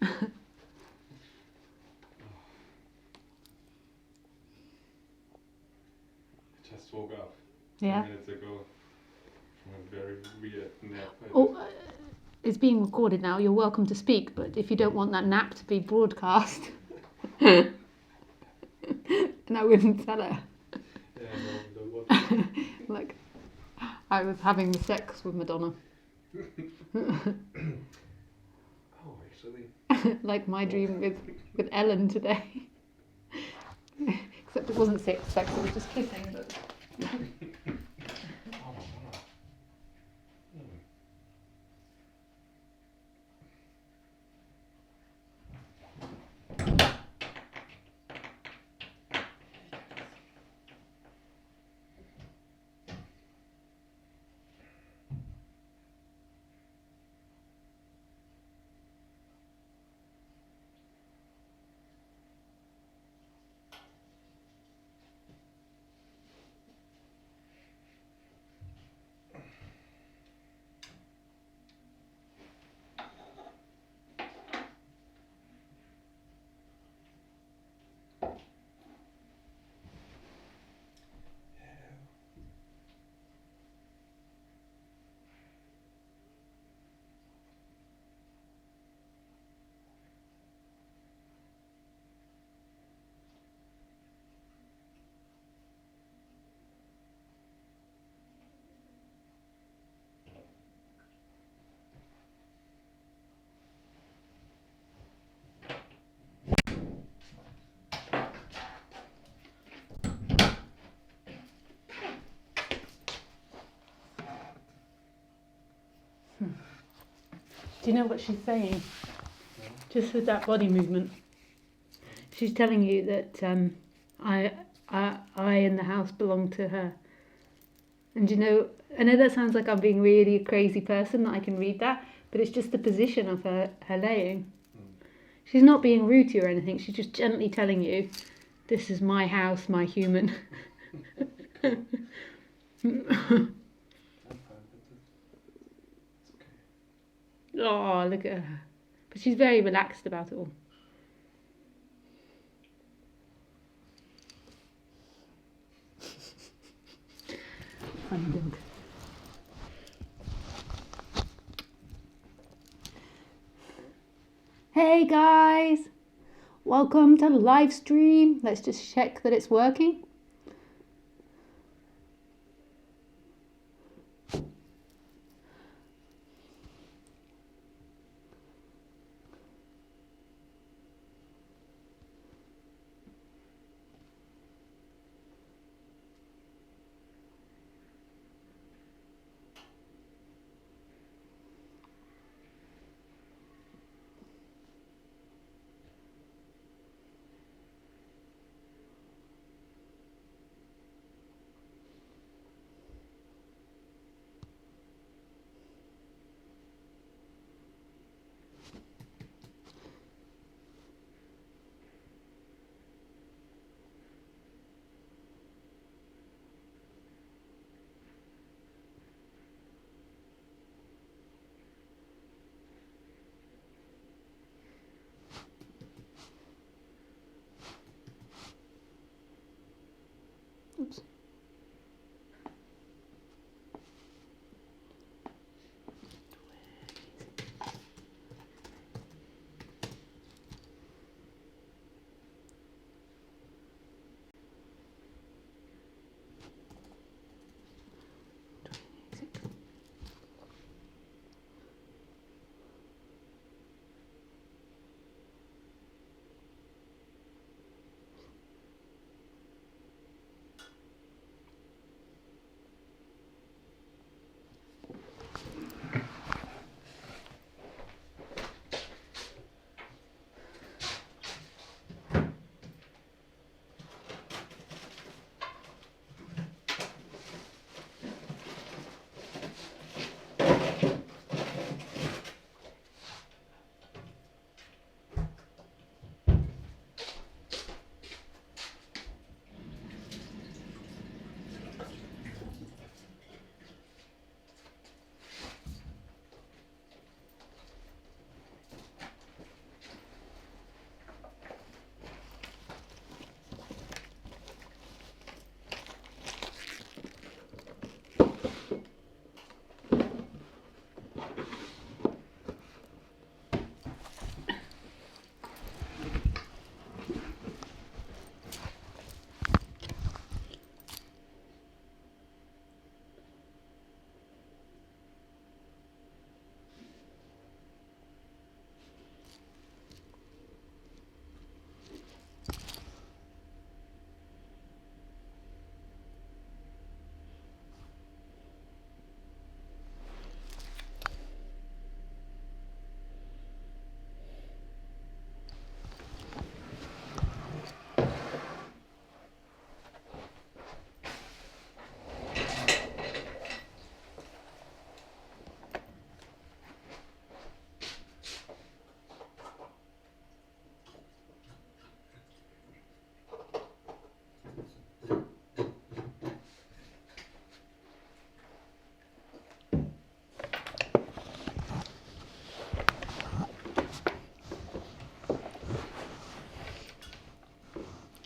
Just woke up 10 Yeah. minutes ago from a very weird nap. It's being recorded now. You're welcome to speak, but if you don't want that nap to be broadcast, and I wouldn't tell her. Yeah, no, what? Like, I was having the sex with Madonna. Oh, actually. Like my dream with Ellen today. Except it wasn't sex, it was just kissing. But Oh, Madonna. do you know what she's saying? No? Just with that body movement, she's telling you that I in the house belong to her. And you know, I know that sounds like I'm being really a crazy person that I can read that, but it's just the position of her laying. She's not being rude to you or anything. She's just gently telling you, "This is my house, my human." I'm fine with it. It's okay. Oh, look at her. But she's very relaxed about it all. Funny dog. Hey guys! Welcome to the live stream. Let's just check that it's working.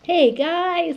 Hey guys!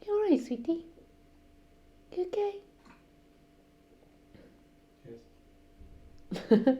You alright, sweetie? You okay? Yes.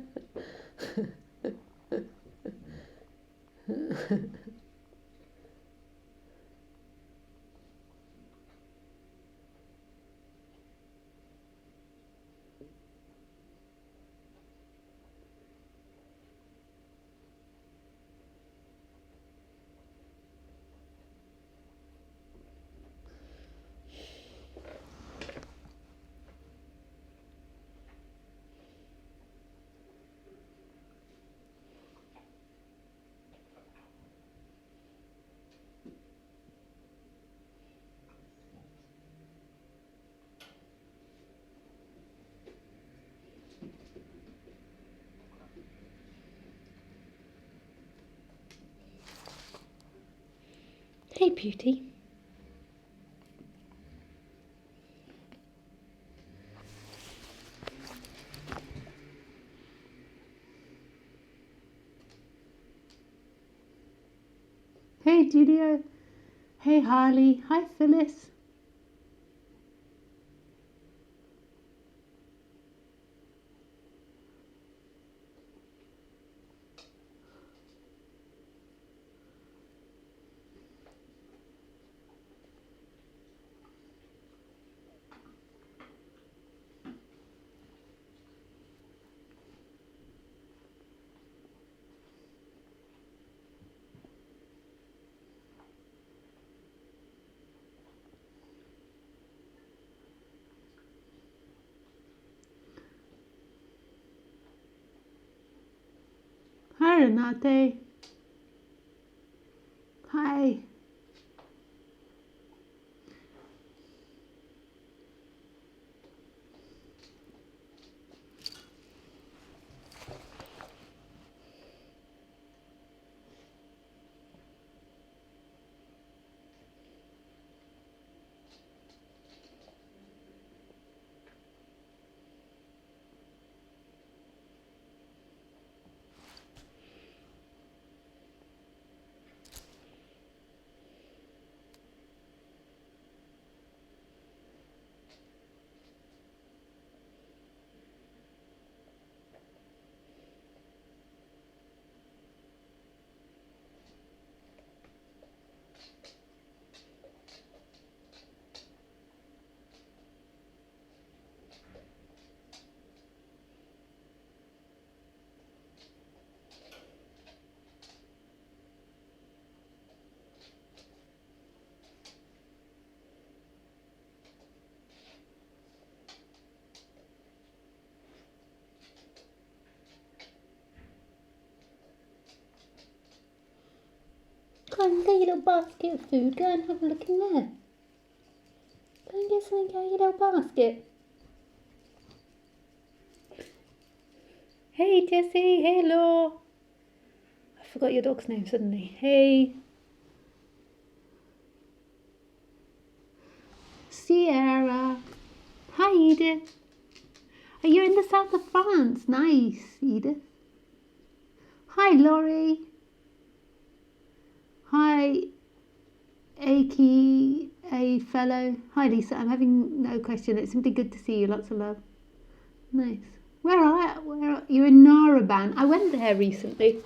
Hey, beauty. Hey, Julio. Hey, Harley. Hi, Phyllis. Hi, Renate. Hi. Go and get your little basket of food. Go and have a look in there. Go and get something out of your little basket. Hey Jessie, hey Law. I forgot your dog's name suddenly. Hey. Sierra. Hi Edith. Are you in the south of France? Nice, Edith. Hi Laurie. Hi Aki, a fellow. Hi Lisa, I'm having no question. It's simply good to see you. Lots of love. Nice. Where are you? In Naraban. I went there recently.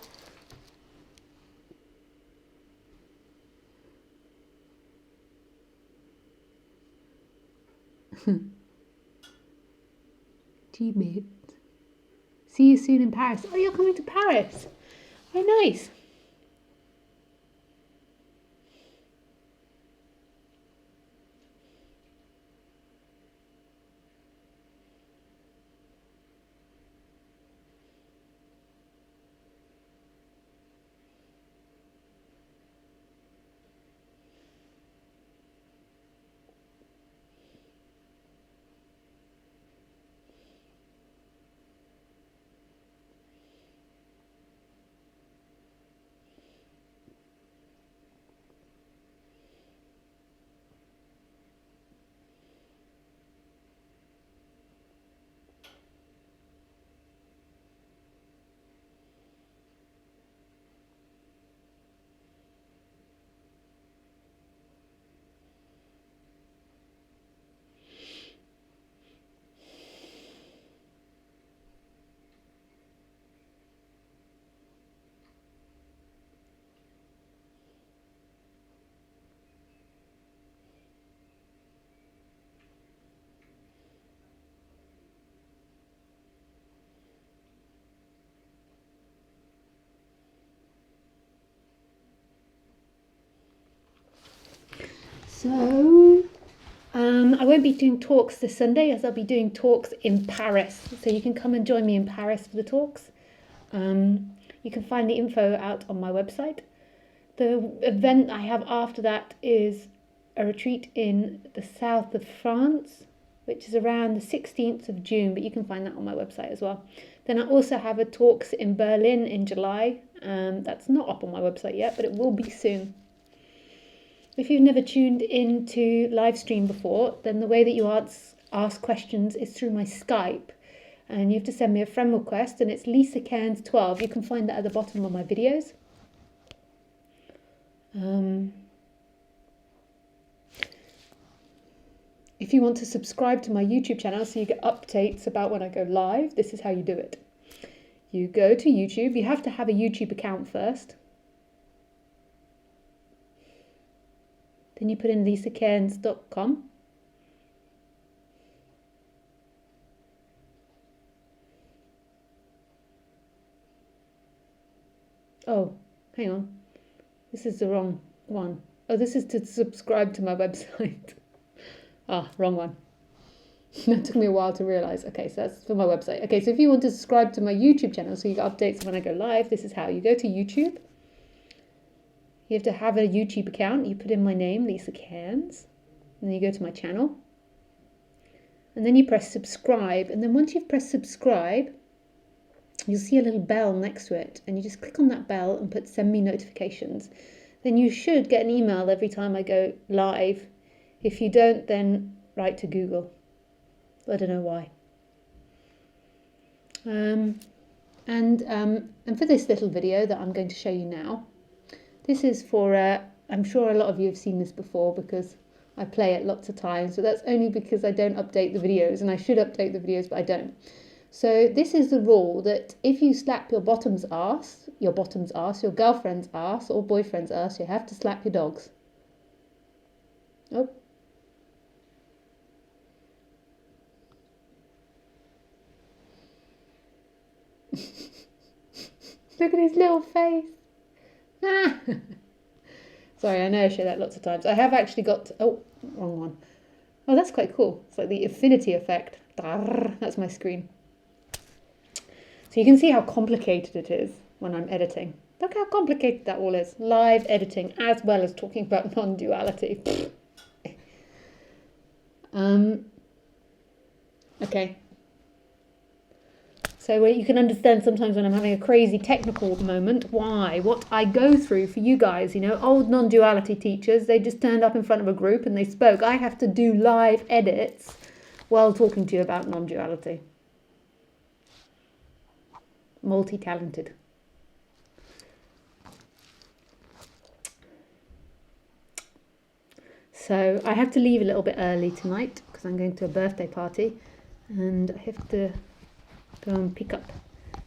G-Mate. See you soon in Paris. Oh, you're coming to Paris. Oh, nice. So, I won't be doing talks this Sunday, as I'll be doing talks in Paris. So you can come and join me in Paris for the talks. You can find the info out on my website. The event I have after that is a retreat in the south of France, which is around the 16th of June, but you can find that on my website as well. Then I also have a talks in Berlin in July. That's not up on my website yet, but it will be soon. If you've never tuned into live stream before, then the way that you ask questions is through my Skype. And you have to send me a friend request, and it's Lisa Cairns 12. You can find that at the bottom of my videos. If you want to subscribe to my YouTube channel so you get updates about when I go live, this is how you do it. You go to YouTube. You have to have a YouTube account first. Then you put in lisacairns.com. Oh, hang on. This is the wrong one. Oh, this is to subscribe to my website. Wrong one. That took me a while to realise. Okay, so that's for my website. Okay, so if you want to subscribe to my YouTube channel so you get updates when I go live, this is how. You go to YouTube. You have to have a YouTube account. You put in my name, Lisa Cairns. And then you go to my channel. And then you press subscribe. And then once you've pressed subscribe, you'll see a little bell next to it. And you just click on that bell and put send me notifications. Then you should get an email every time I go live. If you don't, then write to Google. I don't know why. And for this little video that I'm going to show you now, this is for, I'm sure a lot of you have seen this before because I play it lots of times, but that's only because I don't update the videos, and I should update the videos, but I don't. So this is the rule that if you slap your bottom's arse, your girlfriend's arse or boyfriend's arse, you have to slap your dogs. Oh. Look at his little face. Ah. Sorry, I know I share that lots of times. I have actually got... Oh, wrong one. Oh, that's quite cool. It's like the affinity effect. That's my screen. So you can see how complicated it is when I'm editing. Look how complicated that all is. Live editing as well as talking about non-duality. Okay. So you can understand sometimes when I'm having a crazy technical moment, why, what I go through for you guys, old non-duality teachers, they just turned up in front of a group and they spoke. I have to do live edits while talking to you about non-duality. Multi-talented. So I have to leave a little bit early tonight because I'm going to a birthday party and I have to go and pick up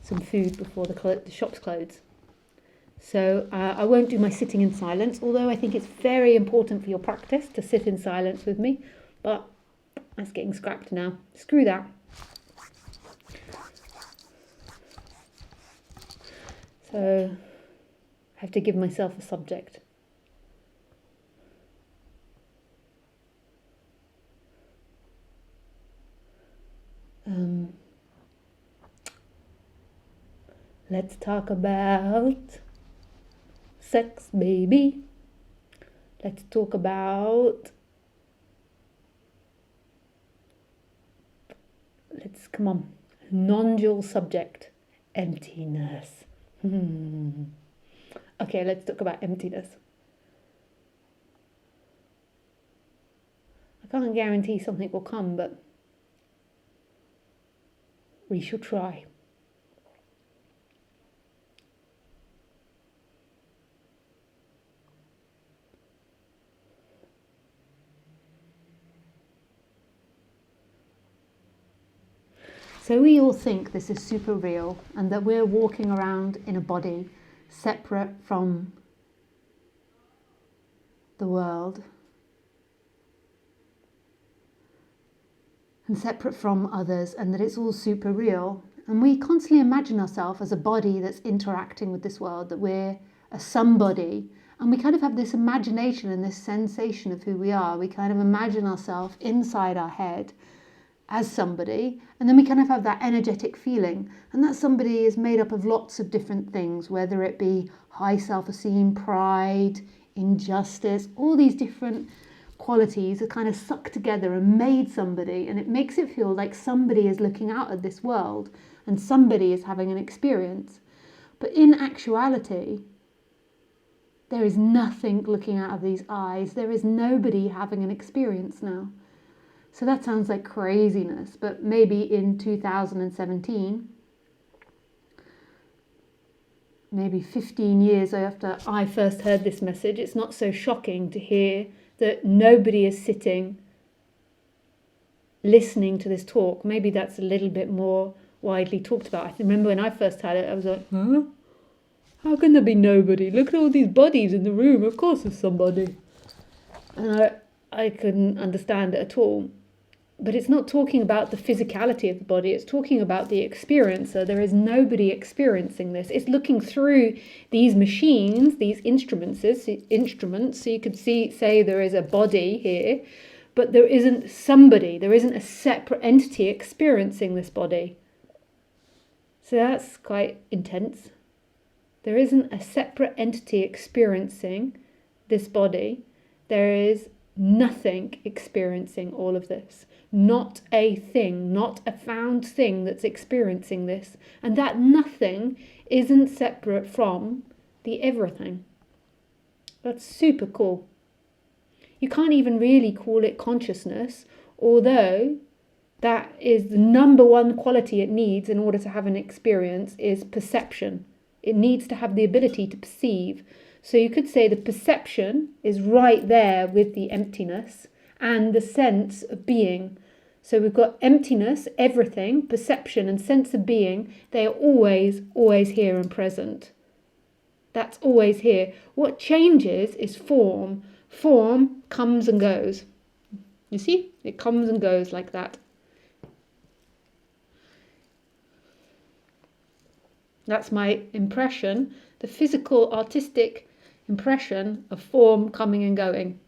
some food before the shop's close. So I won't do my sitting in silence, although I think it's very important for your practice to sit in silence with me, but that's getting scrapped now. Screw that. So I have to give myself a subject. Let's talk about sex, baby. Let's talk about... come on. Non-dual subject. Emptiness. Okay, let's talk about emptiness. I can't guarantee something will come, but we shall try. So we all think this is super real and that we're walking around in a body separate from the world and separate from others, and that it's all super real. And we constantly imagine ourselves as a body that's interacting with this world, that we're a somebody. And we kind of have this imagination and this sensation of who we are. We kind of imagine ourselves inside our head as somebody, and then we kind of have that energetic feeling, and that somebody is made up of lots of different things, whether it be high self-esteem, pride, injustice, all these different qualities are kind of sucked together and made somebody, and it makes it feel like somebody is looking out at this world and somebody is having an experience. But in actuality, there is nothing looking out of these eyes. There is nobody having an experience now. So that sounds like craziness, but maybe in 2017, maybe 15 years after I first heard this message, it's not so shocking to hear that nobody is sitting listening to this talk. Maybe that's a little bit more widely talked about. I remember when I first had it, I was like, huh? How can there be nobody? Look at all these bodies in the room. Of course there's somebody. And I couldn't understand it at all. But it's not talking about the physicality of the body, it's talking about the experiencer. There is nobody experiencing this. It's looking through these machines, these instruments, so you could say there is a body here, but there isn't somebody, there isn't a separate entity experiencing this body. So that's quite intense. There isn't a separate entity experiencing this body. There is nothing experiencing all of this. Not a thing, not a found thing that's experiencing this. And that nothing isn't separate from the everything. That's super cool. You can't even really call it consciousness, although that is the number one quality it needs in order to have an experience is perception. It needs to have the ability to perceive. So you could say the perception is right there with the emptiness and the sense of being. So we've got emptiness, everything, perception and sense of being. They are always, always here and present. That's always here. What changes is form. Form comes and goes. You see? It comes and goes like that. That's my impression, the physical, artistic impression of form coming and going.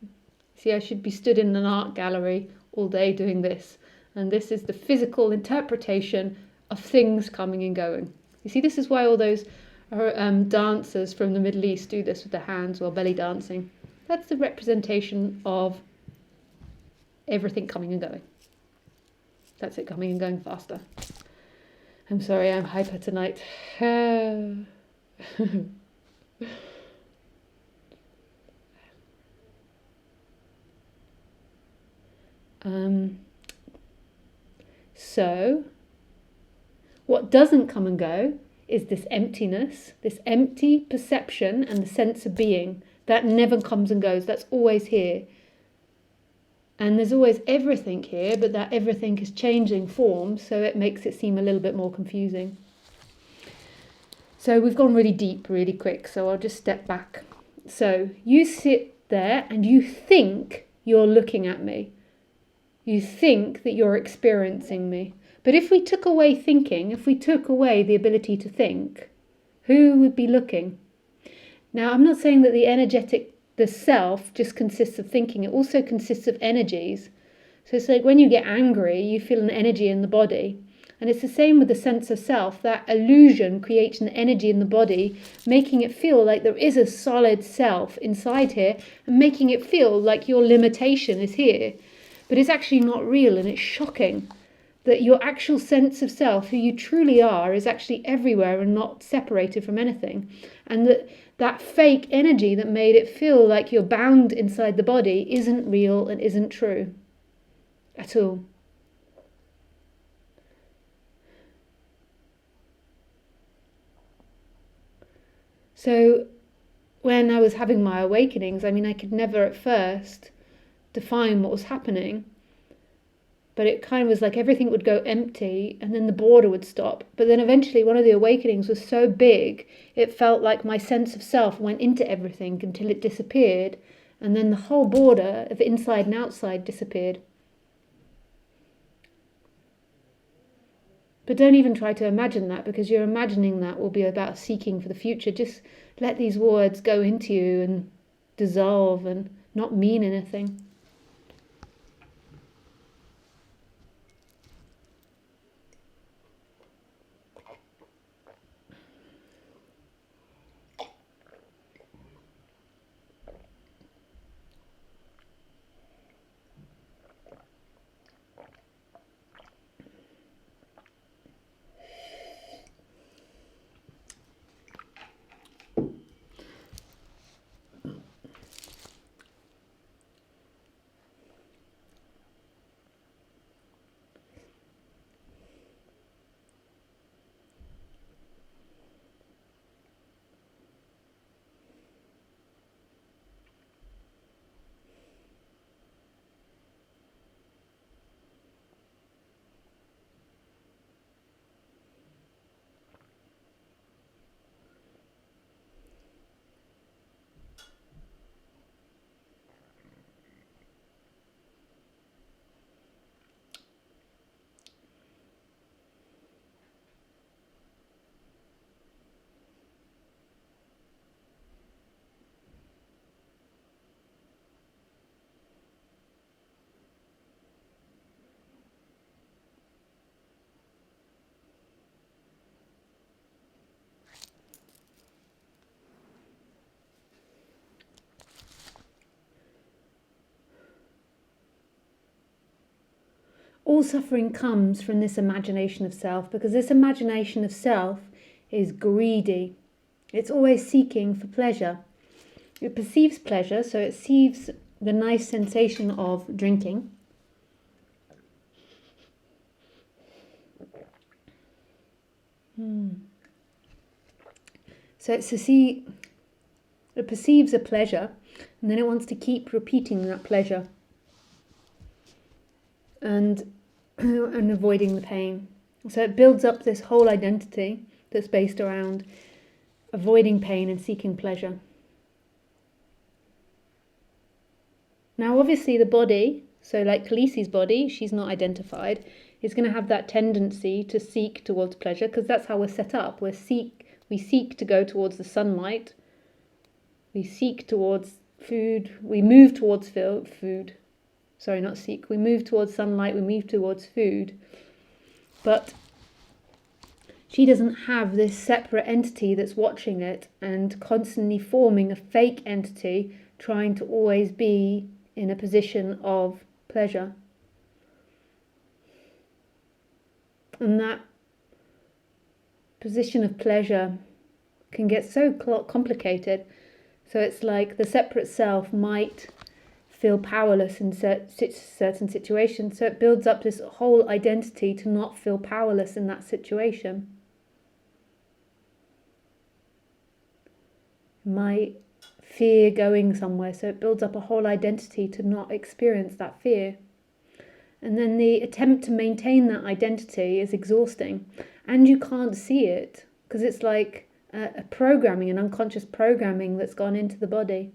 See, I should be stood in an art gallery all day doing this. And this is the physical interpretation of things coming and going. You see, this is why all those dancers from the Middle East do this with their hands while belly dancing. That's the representation of everything coming and going. That's it, coming and going faster. I'm sorry, I'm hyper tonight. So, what doesn't come and go is this emptiness, this empty perception and the sense of being. That never comes and goes, that's always here. And there's always everything here, but that everything is changing form, so it makes it seem a little bit more confusing. So we've gone really deep, really quick, so I'll just step back. So you sit there and you think you're looking at me. You think that you're experiencing me. But if we took away thinking, if we took away the ability to think, who would be looking? Now, I'm not saying that the self just consists of thinking. It also consists of energies. So it's like when you get angry, you feel an energy in the body. And it's the same with the sense of self. That illusion creates an energy in the body, making it feel like there is a solid self inside here, and making it feel like your limitation is here. But it's actually not real, and it's shocking that your actual sense of self, who you truly are, is actually everywhere and not separated from anything. And that fake energy that made it feel like you're bound inside the body isn't real and isn't true at all. So when I was having my awakenings, I could never at first define what was happening, but it kind of was like everything would go empty and then the border would stop. But then eventually one of the awakenings was so big, it felt like my sense of self went into everything until it disappeared, and then the whole border of inside and outside disappeared. But don't even try to imagine that, because your imagining that will be about seeking for the future. Just let these words go into you and dissolve and not mean anything. All suffering comes from this imagination of self, because this imagination of self is greedy. It's always seeking for pleasure. It perceives pleasure, so it sees the nice sensation of drinking. So it perceives a pleasure, and then it wants to keep repeating that pleasure and avoiding the pain. So it builds up this whole identity that's based around avoiding pain and seeking pleasure. Now obviously the body, so like Khaleesi's body, she's not identified, is going to have that tendency to seek towards pleasure, because that's how we're set up. We seek to go towards the sunlight, we seek towards food, we move towards food. Sorry, not seek. We move towards sunlight, we move towards food. But she doesn't have this separate entity that's watching it and constantly forming a fake entity, trying to always be in a position of pleasure. And that position of pleasure can get so complicated. So it's like the separate self might feel powerless in certain situations. So it builds up this whole identity to not feel powerless in that situation. Might fear going somewhere, so it builds up a whole identity to not experience that fear. And then the attempt to maintain that identity is exhausting, and you can't see it because it's like a programming, an unconscious programming that's gone into the body.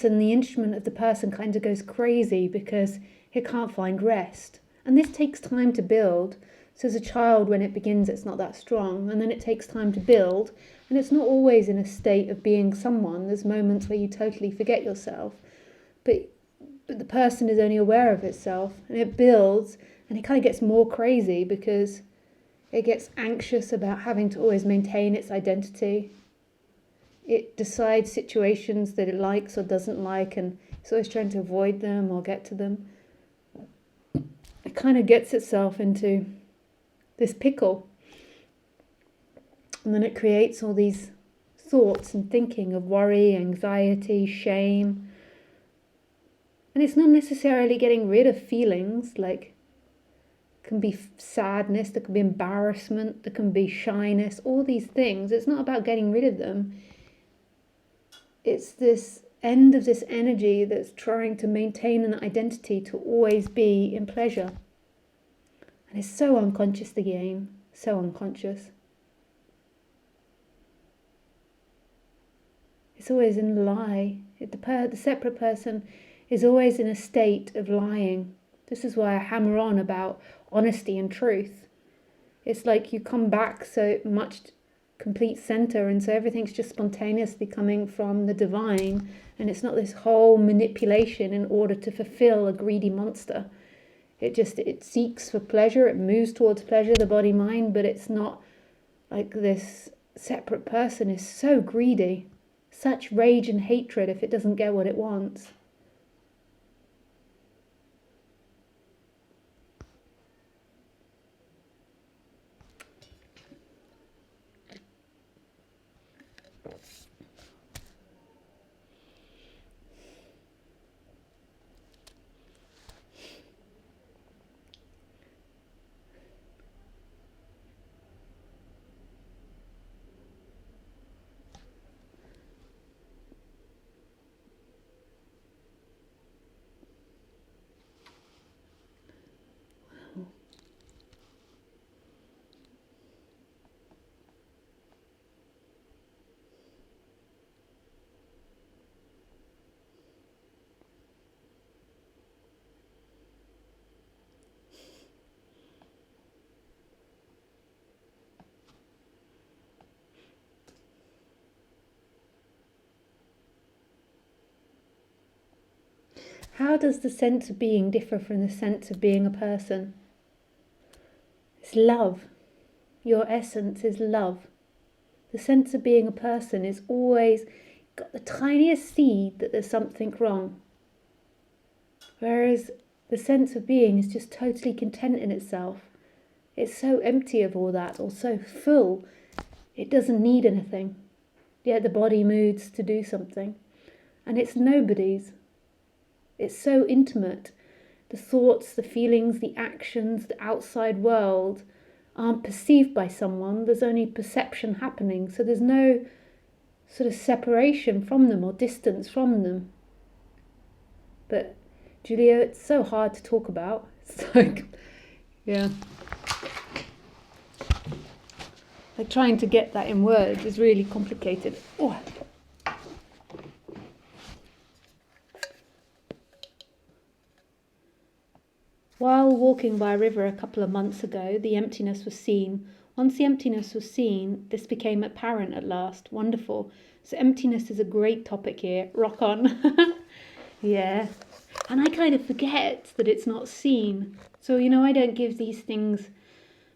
And the instrument of the person kind of goes crazy because it can't find rest. And this takes time to build. So as a child, when it begins, it's not that strong. And then it takes time to build. And it's not always in a state of being someone. There's moments where you totally forget yourself. But the person is only aware of itself. And it builds. And it kind of gets more crazy because it gets anxious about having to always maintain its identity. It decides situations that it likes or doesn't like, and it's always trying to avoid them or get to them. It kind of gets itself into this pickle. And then it creates all these thoughts and thinking of worry, anxiety, shame. And it's not necessarily getting rid of feelings, like can be sadness, there can be embarrassment, there can be shyness, all these things. It's not about getting rid of them. It's this end of this energy that's trying to maintain an identity to always be in pleasure. And it's so unconscious, the game, so unconscious. It's always in a lie. The separate person is always in a state of lying. This is why I hammer on about honesty and truth. It's like you come back so much complete center, and so everything's just spontaneously coming from the divine, and it's not this whole manipulation in order to fulfill a greedy monster. It seeks for pleasure, it moves towards pleasure, the body mind, but it's not like this separate person is so greedy, such rage and hatred if it doesn't get what it wants. How does the sense of being differ from the sense of being a person? It's love. Your essence is love. The sense of being a person is always got the tiniest seed that there's something wrong. Whereas the sense of being is just totally content in itself. It's so empty of all that, or so full, it doesn't need anything. Yet the body moves to do something. and it's nobody's. It's so intimate. The thoughts, the feelings, the actions, the outside world aren't perceived by someone. There's only perception happening. So there's no sort of separation from them or distance from them. But Julia, it's so hard to talk about. It's like, yeah. Like trying to get that in words is really complicated. Oh. While walking by a river a couple of months ago, the emptiness was seen. Once the emptiness was seen, this became apparent at last. Wonderful. So emptiness is a great topic here. Rock on. Yeah. And I kind of forget that it's not seen. So, I don't give these things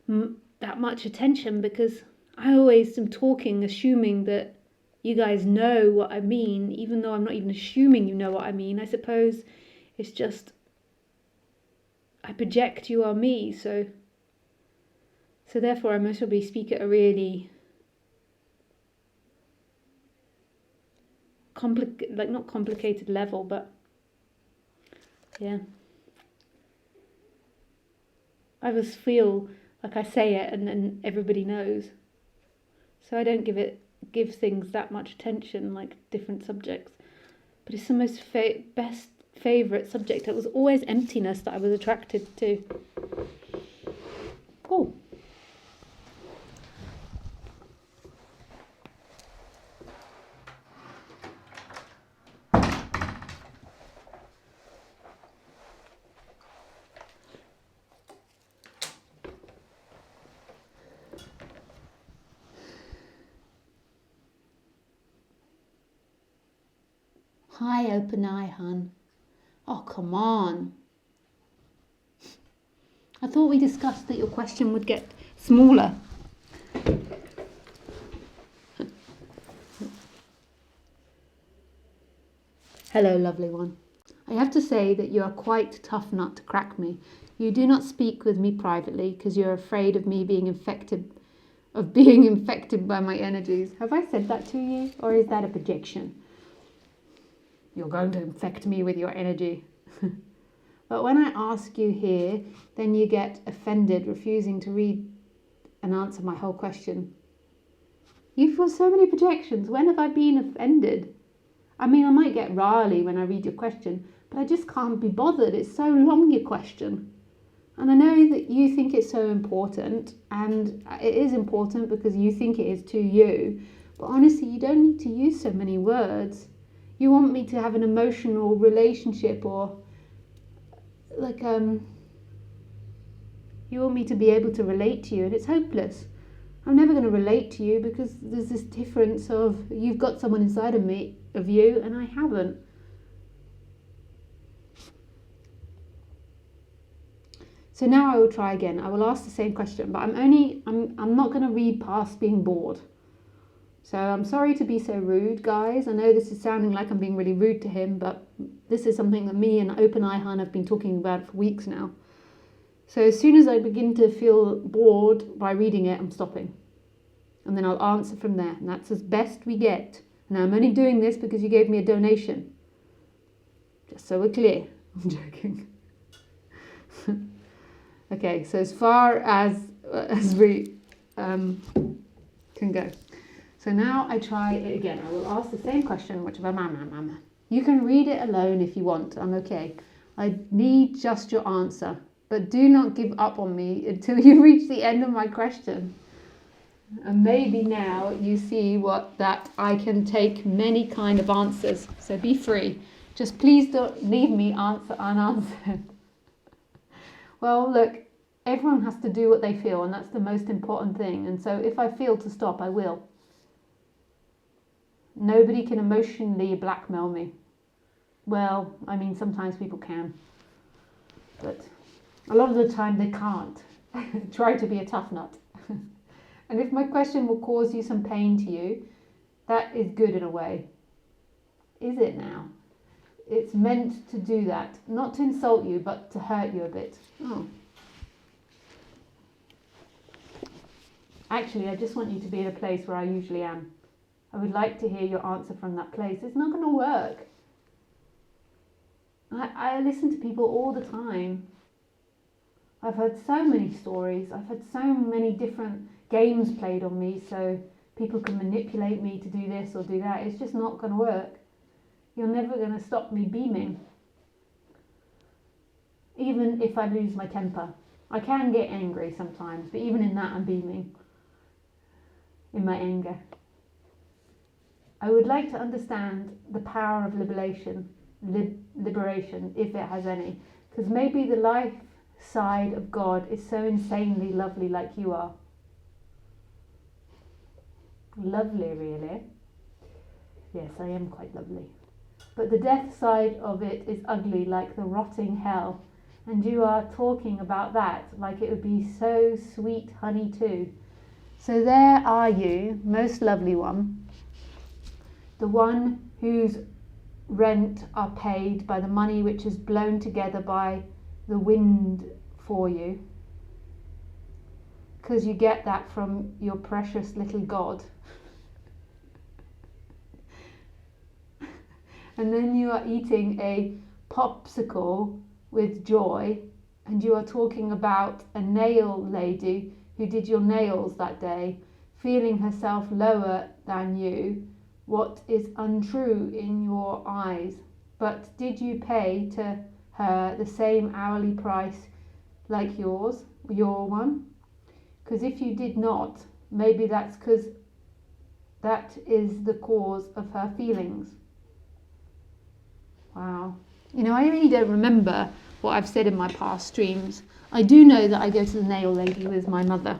that much attention because I always am talking, assuming that you guys know what I mean, even though I'm not even assuming you know what I mean. I suppose it's just I project, you are me, so therefore I must probably speak at a really not complicated level, but yeah. I just feel like I say it and then everybody knows. So I don't give things that much attention, like different subjects. But it's the most best favourite subject. It was always emptiness that I was attracted to. Cool. Hi, open eye, hun. Oh, come on. I thought we discussed that your question would get smaller. Hello, lovely one. I have to say that you are quite a tough nut to crack me. You do not speak with me privately because you're afraid of me being infected by my energies. Have I said that to you, or is that a projection? You're going to infect me with your energy. But when I ask you here, then you get offended, refusing to read and answer my whole question. You've got so many projections. When have I been offended? I mean, I might get riley when I read your question, but I just can't be bothered. It's so long, your question. And I know that you think it's so important, and it is important because you think it is to you. But honestly, you don't need to use so many words. You want me to have an emotional relationship, or like you want me to be able to relate to you, and it's hopeless. I'm never going to relate to you because there's this difference of you've got someone inside of you, and I haven't. So now I will try again. I will ask the same question, but I'm not going to read past being bored. So I'm sorry to be so rude, guys. I know this is sounding like I'm being really rude to him, but this is something that me and Open Eye Han have been talking about for weeks now. So as soon as I begin to feel bored by reading it, I'm stopping. And then I'll answer from there. And that's as best we get. Now I'm only doing this because you gave me a donation. Just so we're clear. I'm joking. Okay, so as far as we can go. So now I try it again. I will ask the same question, which about mama. You can read it alone if you want. I'm okay. I need just your answer. But do not give up on me until you reach the end of my question. And maybe now you see that I can take many kind of answers. So be free. Just please don't leave me unanswered. Well, look, everyone has to do what they feel, and that's the most important thing. And so if I feel to stop, I will. Nobody can emotionally blackmail me. Well, I mean, sometimes people can. But a lot of the time they can't. Try to be a tough nut. And if my question will cause you some pain to you, that is good in a way. Is it now? It's meant to do that. Not to insult you, but to hurt you a bit. Oh. Actually, I just want you to be in a place where I usually am. I would like to hear your answer from that place. It's not going to work. I listen to people all the time. I've heard so many stories. I've had so many different games played on me so people can manipulate me to do this or do that. It's just not going to work. You're never going to stop me beaming. Even if I lose my temper. I can get angry sometimes, but even in that I'm beaming. In my anger. I would like to understand the power of liberation, if it has any. Because maybe the life side of God is so insanely lovely like you are. Lovely, really. Yes, I am quite lovely. But the death side of it is ugly like the rotting hell. And you are talking about that like it would be so sweet honey too. So there are you, most lovely one. The one whose rent are paid by the money which is blown together by the wind for you. Because you get that from your precious little God. And then you are eating a popsicle with joy, and you are talking about a nail lady who did your nails that day, feeling herself lower than you, what is untrue in your eyes. But did you pay to her the same hourly price like your one? Because if you did not, maybe that's because that is the cause of her feelings. Wow. You know, I really don't remember what I've said in my past streams. I do know that I go to the nail lady with my mother.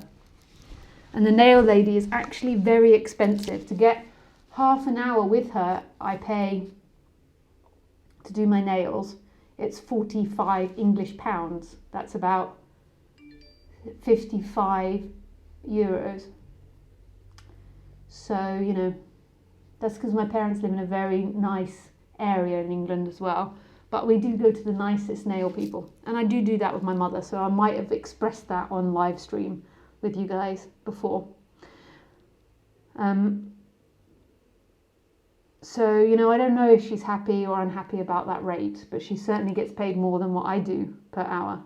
And the nail lady is actually very expensive. To get half an hour with her, I pay to do my nails. It's 45 English pounds. That's about 55 euros. So, you know, that's because my parents live in a very nice area in England as well. But we do go to the nicest nail people. And I do that with my mother. So I might have expressed that on live stream with you guys before. So, you know, I don't know if she's happy or unhappy about that rate, but she certainly gets paid more than what I do per hour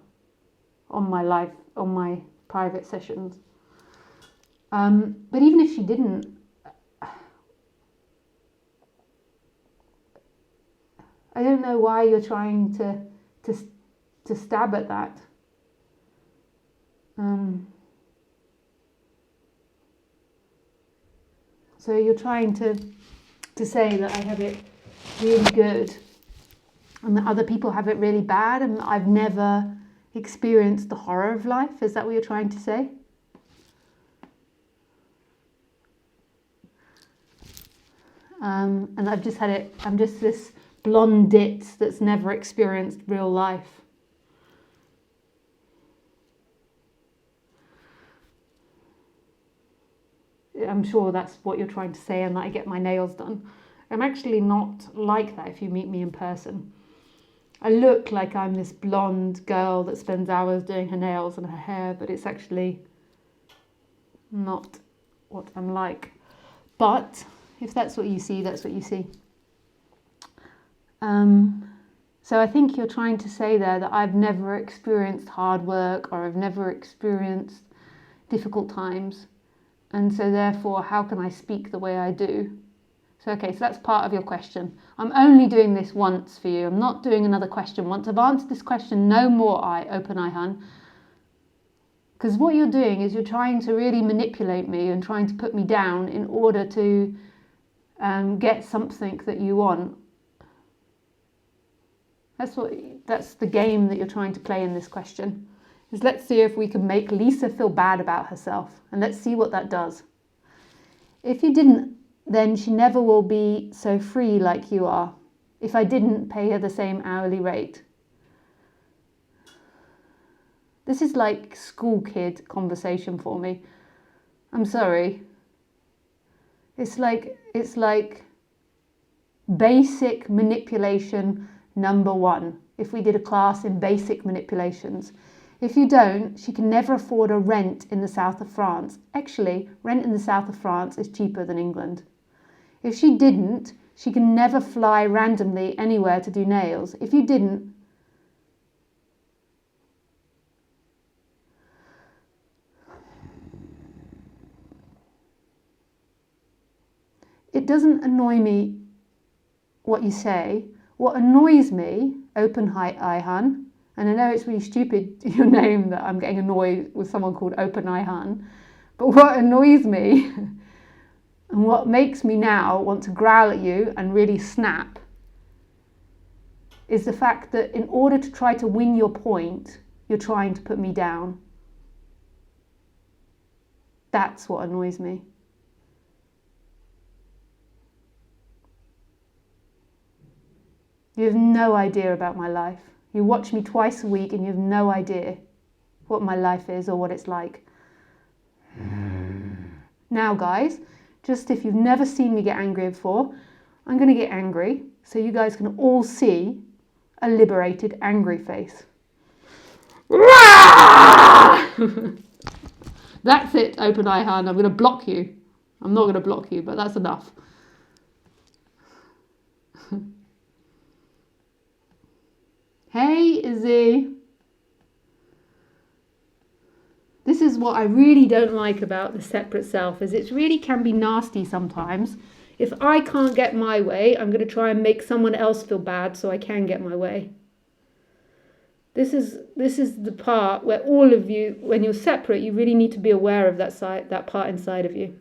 on my private sessions. But even if she didn't, I don't know why you're trying to stab at that. So you're trying to say that I have it really good and that other people have it really bad and I've never experienced the horror of life. Is that what you're trying to say? And I'm just this blonde ditz that's never experienced real life. I'm sure that's what you're trying to say, and that I get my nails done. I'm actually not like that if you meet me in person. I look like I'm this blonde girl that spends hours doing her nails and her hair, but it's actually not what I'm like. But if that's what you see, that's what you see. So I think you're trying to say there that I've never experienced hard work or I've never experienced difficult times. And so therefore, how can I speak the way I do? So, okay, so that's part of your question. I'm only doing this once for you. I'm not doing another question. Once I've answered this question, no more open eye, hun. Because what you're doing is you're trying to really manipulate me and trying to put me down in order to get something that you want. That's the game that you're trying to play in this question. Is let's see if we can make Lisa feel bad about herself, and let's see what that does. If you didn't, then she never will be so free like you are. If I didn't pay her the same hourly rate. This is like school kid conversation for me. I'm sorry. It's like basic manipulation number 1. If we did a class in basic manipulations. If you don't, she can never afford a rent in the south of France. Actually, rent in the south of France is cheaper than England. If she didn't, She can never fly randomly anywhere to do nails. If you didn't, it doesn't annoy me what you say. What annoys me, Open Ihan, and I know it's really stupid, your name, that I'm getting annoyed with someone called Open Ihan, but what annoys me and what makes me now want to growl at you and really snap is the fact that in order to try to win your point, you're trying to put me down. That's what annoys me. You have no idea about my life. You watch me twice a week and you have no idea what my life is or what it's like. Now, guys, just if you've never seen me get angry before, I'm going to get angry so you guys can all see a liberated, angry face. That's it, Open Eye Hand. I'm going to block you. I'm not going to block you, but that's enough. Hey, Izzy. This is what I really don't like about the separate self, is it really can be nasty sometimes. If I can't get my way, I'm going to try and make someone else feel bad so I can get my way. This is the part where all of you, when you're separate, you really need to be aware of that part inside of you.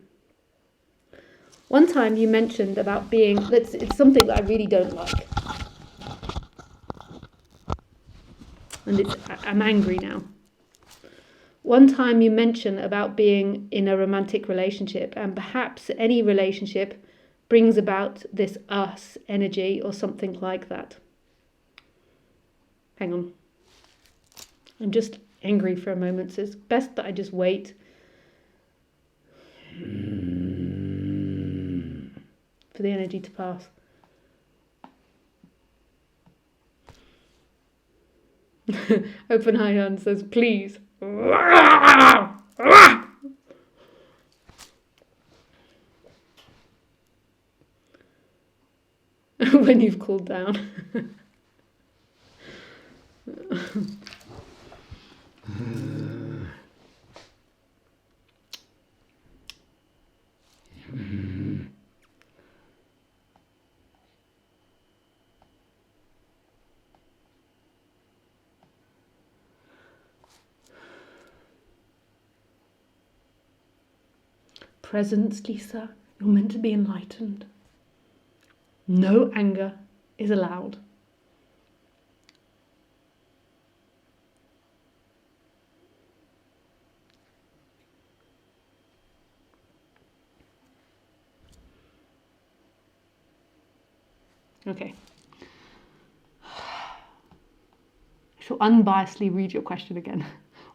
One time you mentioned about being, it's something that I really don't like. And I'm angry now. One time you mentioned about being in a romantic relationship, and perhaps any relationship brings about this us energy or something like that. Hang on. I'm just angry for a moment, so it's best that I just wait. For the energy to pass. Open Eye Hand says, please. When you've cooled down. Presence, Lisa, you're meant to be enlightened. No anger is allowed. Okay. I shall unbiasedly read your question again.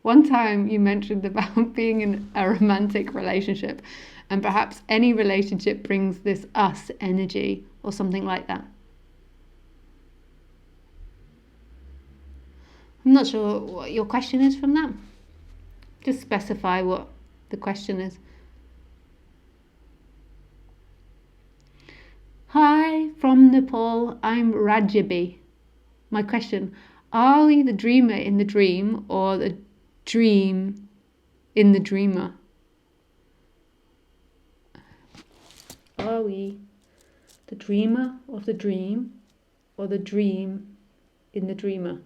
One time you mentioned about being in a romantic relationship, and perhaps any relationship brings this us energy or something like that. I'm not sure what your question is from that. Just specify what the question is. Hi, from Nepal, I'm Rajabi. My question, are we the dreamer in the dream or the dream in the dreamer? Are we the dreamer of the dream or the dream in the dreamer?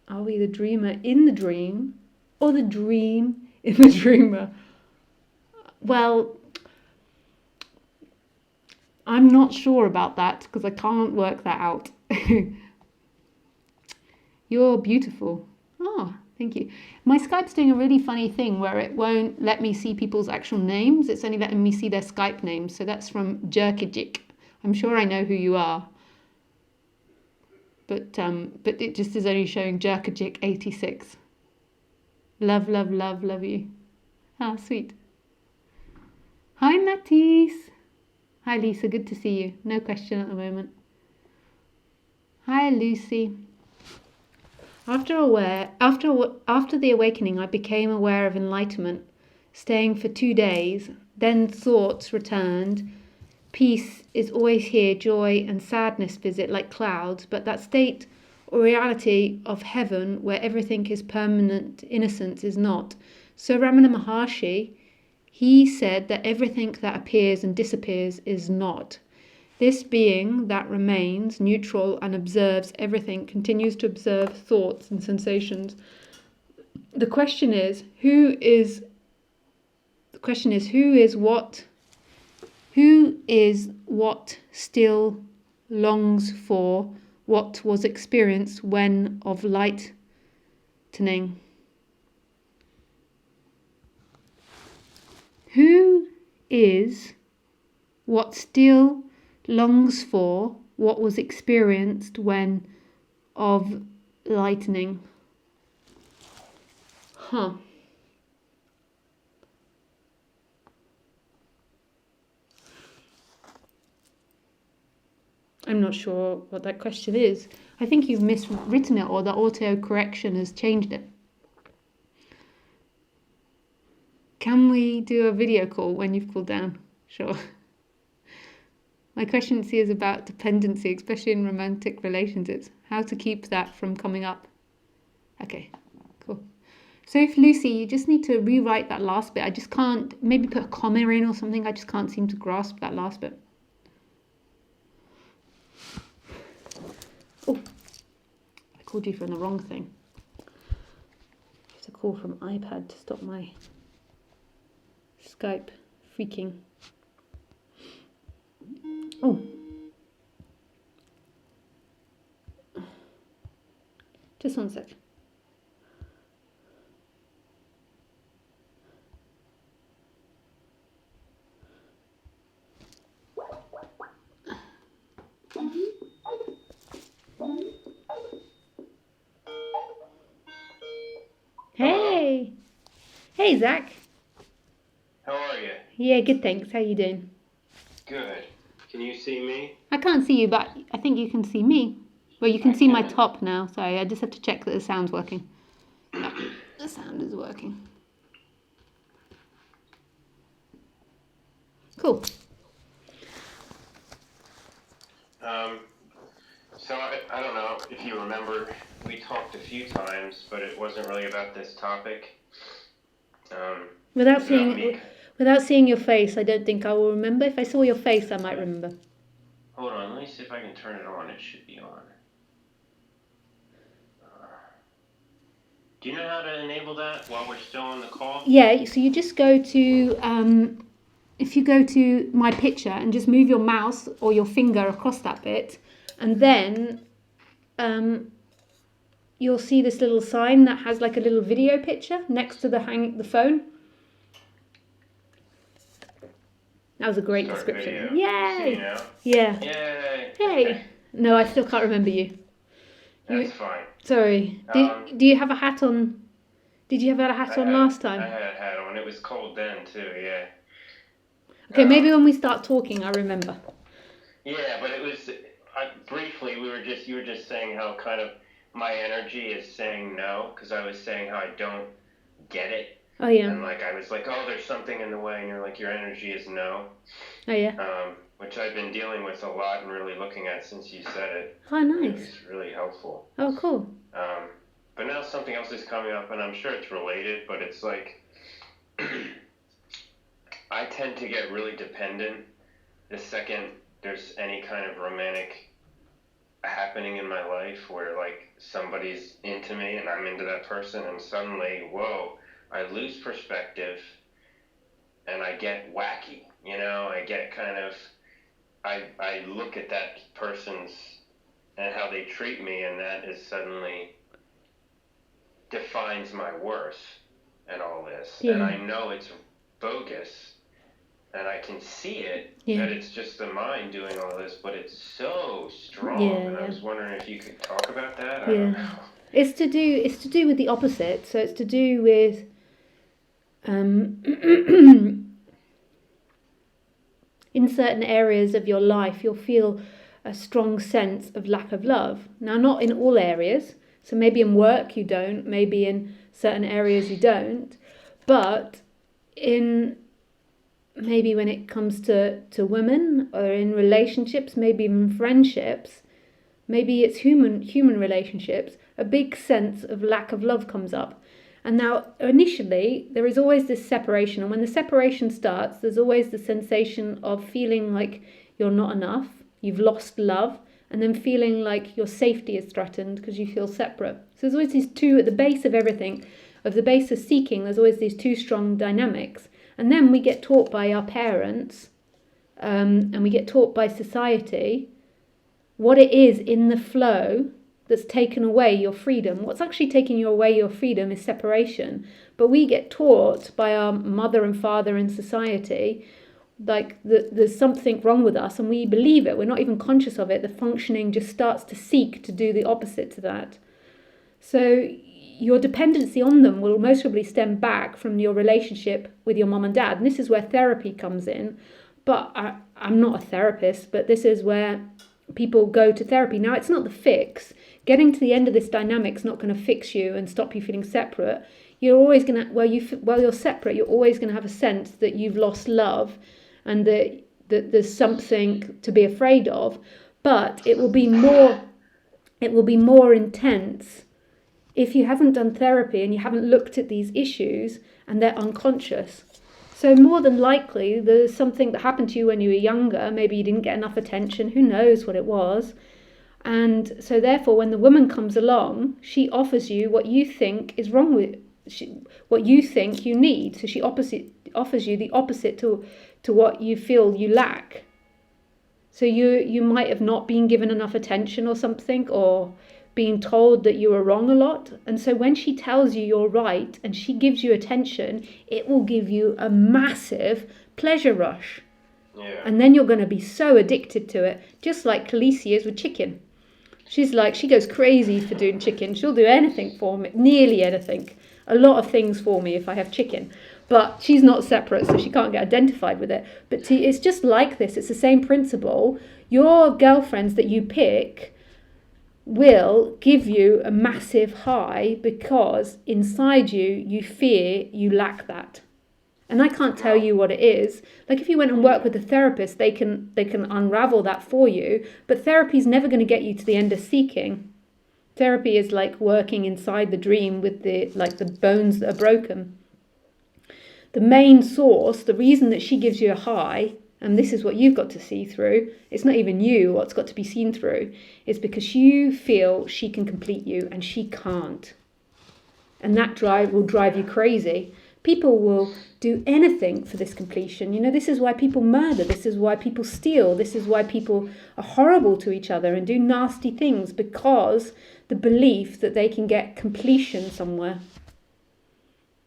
Are we the dreamer in the dream or the dream in the dreamer? Well, I'm not sure about that because I can't work that out. You're beautiful. Oh, thank you. My Skype's doing a really funny thing where it won't let me see people's actual names. It's only letting me see their Skype names. So that's from Jerkajik. I'm sure I know who you are. But it just is only showing Jerkajik 86. Love, love, love, love you. Ah, sweet. Hi, Matisse. Hi, Lisa. Good to see you. No question at the moment. Hi, Lucy. After the awakening, I became aware of enlightenment, staying for 2 days. Then thoughts returned peace is always here, joy and sadness visit like clouds, but that state or reality of heaven where everything is permanent innocence is not. So Ramana Maharshi, he said that everything that appears and disappears is not. This being that remains neutral and observes everything continues to observe thoughts and sensations. The question is who is what still longs for what was experienced when of lightening. Who is what still longs for what was experienced when of lightening? I'm not sure what that question is. I think you've miswritten it, or the auto-correction has changed it. Can we do a video call when you've cooled down? Sure. My question is about dependency, especially in romantic relationships. How to keep that from coming up. Okay, cool. So if Lucy, you just need to rewrite that last bit. I just can't, maybe put a comma in or something. I just can't seem to grasp that last bit. Oh, I called you from the wrong thing. I have to call from iPad to stop my Skype freaking. Oh. Just one sec. Hey! Hey, Zach. How are you? Yeah, good, thanks. How you doing? Good. Can you see me? I can't see you, but I think you can see me. Well, you can see my top now. Sorry, I just have to check that the sound's working. No, the sound is working. Cool. So I don't know if you remember, we talked a few times, but it wasn't really about this topic. Without seeing your face, I don't think I will remember. If I saw your face, I might remember. Hold on, let me see if I can turn it on. It should be on. Do you know how to enable that while we're still on the call? Yeah, so you just go to, if you go to my picture and just move your mouse or your finger across that bit, and then you'll see this little sign that has like a little video picture next to the phone. That was a great description. Video. Yay! See now? Yeah. Yay! Hey. No, I still can't remember you. That's fine. Sorry. Do you have a hat on? Did you have a hat on last time? I had a hat on. It was cold then too, yeah. Okay, maybe when we start talking, I remember. Yeah, but it was briefly. You were just saying how kind of my energy is saying no, because I was saying how I don't get it. Oh yeah. And like I was like, oh, there's something in the way, and you're like, your energy is no. Oh yeah. Which I've been dealing with a lot and really looking at since you said it. Oh nice. It's really helpful. Oh cool. But now something else is coming up, and I'm sure it's related, but it's like I tend to get really dependent the second there's any kind of romantic happening in my life where like somebody's into me and I'm into that person, and suddenly, whoa, I lose perspective and I get wacky, I get kind of, I look at that person's and how they treat me, and that is suddenly defines my worth and all this. Yeah. And I know it's bogus, and I can see it, that it's just the mind doing all this, but it's so strong. And I was wondering if you could talk about that. I don't know. It's to do with the opposite. So it's to do with in certain areas of your life, you'll feel a strong sense of lack of love. Now, not in all areas. So maybe in work you don't, maybe in certain areas you don't, but in maybe when it comes to women or in relationships, maybe even friendships, maybe it's human relationships, a big sense of lack of love comes up. And now initially there is always this separation, and when the separation starts, there's always the sensation of feeling like you're not enough, you've lost love, and then feeling like your safety is threatened because you feel separate. So there's always these two at the base of everything, of the base of seeking, there's always these two strong dynamics. And then we get taught by our parents, and we get taught by society what it is in the flow that's taken away your freedom. What's actually taking away your freedom is separation. But we get taught by our mother and father in society like there's something wrong with us, and we believe it. We're not even conscious of it. The functioning just starts to seek to do the opposite to that. So your dependency on them will most probably stem back from your relationship with your mom and dad. And this is where therapy comes in. But I'm not a therapist, but this is where people go to therapy. Now, it's not the fix. Getting to the end of this dynamic's not going to fix you and stop you feeling separate. You're always going to, while you're separate, you're always going to have a sense that you've lost love and that there's something to be afraid of. But it will be more intense if you haven't done therapy and you haven't looked at these issues and they're unconscious. So more than likely, there's something that happened to you when you were younger. Maybe you didn't get enough attention. Who knows what it was? And so therefore, when the woman comes along, she offers you what you think is wrong with what you think you need. So she offers you the opposite to what you feel you lack. So you might have not been given enough attention or something, or being told that you were wrong a lot. And so when she tells you you're right and she gives you attention, it will give you a massive pleasure rush. Yeah. And then you're going to be so addicted to it, just like Khaleesi is with chicken. She goes crazy for doing chicken. She'll do anything for me, nearly anything. A lot of things for me if I have chicken. But she's not separate, so she can't get identified with it. But it's just like this. It's the same principle. Your girlfriends that you pick will give you a massive high because inside you fear you lack that. And I can't tell you what it is. Like if you went and work with a therapist, they can unravel that for you. But therapy is never going to get you to the end of seeking. Therapy is like working inside the dream with the bones that are broken. The main source, the reason that she gives you a high, and this is what you've got to see through, it's not even you what's got to be seen through, is because you feel she can complete you and she can't. And that will drive you crazy. People will do anything for this completion. You know, this is why people murder, this is why people steal, this is why people are horrible to each other and do nasty things, because the belief that they can get completion somewhere.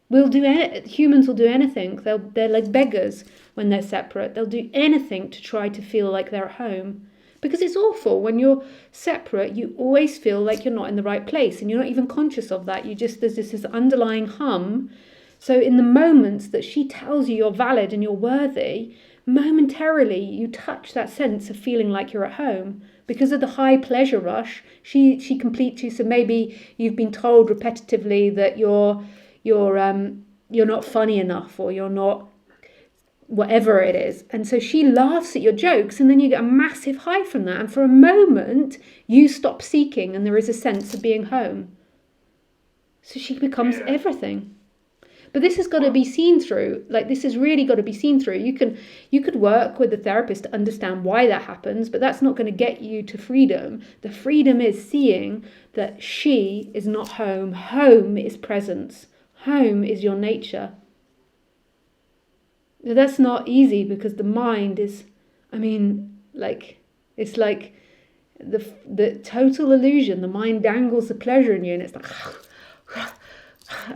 Humans will do anything. They're like beggars when they're separate. They'll do anything to try to feel like they're at home. Because it's awful. When you're separate, you always feel like you're not in the right place, and you're not even conscious of that. There's this underlying hum. So in the moments that she tells you you're valid and you're worthy, momentarily you touch that sense of feeling like you're at home. Because of the high pleasure rush, she completes you. So maybe you've been told repetitively that you're not funny enough, or you're not whatever it is. And so she laughs at your jokes, and then you get a massive high from that. And for a moment, you stop seeking, and there is a sense of being home. So she becomes everything. But this has got to be seen through. Like, this has really got to be seen through. You could work with the therapist to understand why that happens, but that's not going to get you to freedom. The freedom is seeing that she is not home. Home is presence. Home is your nature. Now, that's not easy because the mind is, it's like the total illusion. The mind dangles the pleasure in you, and it's like,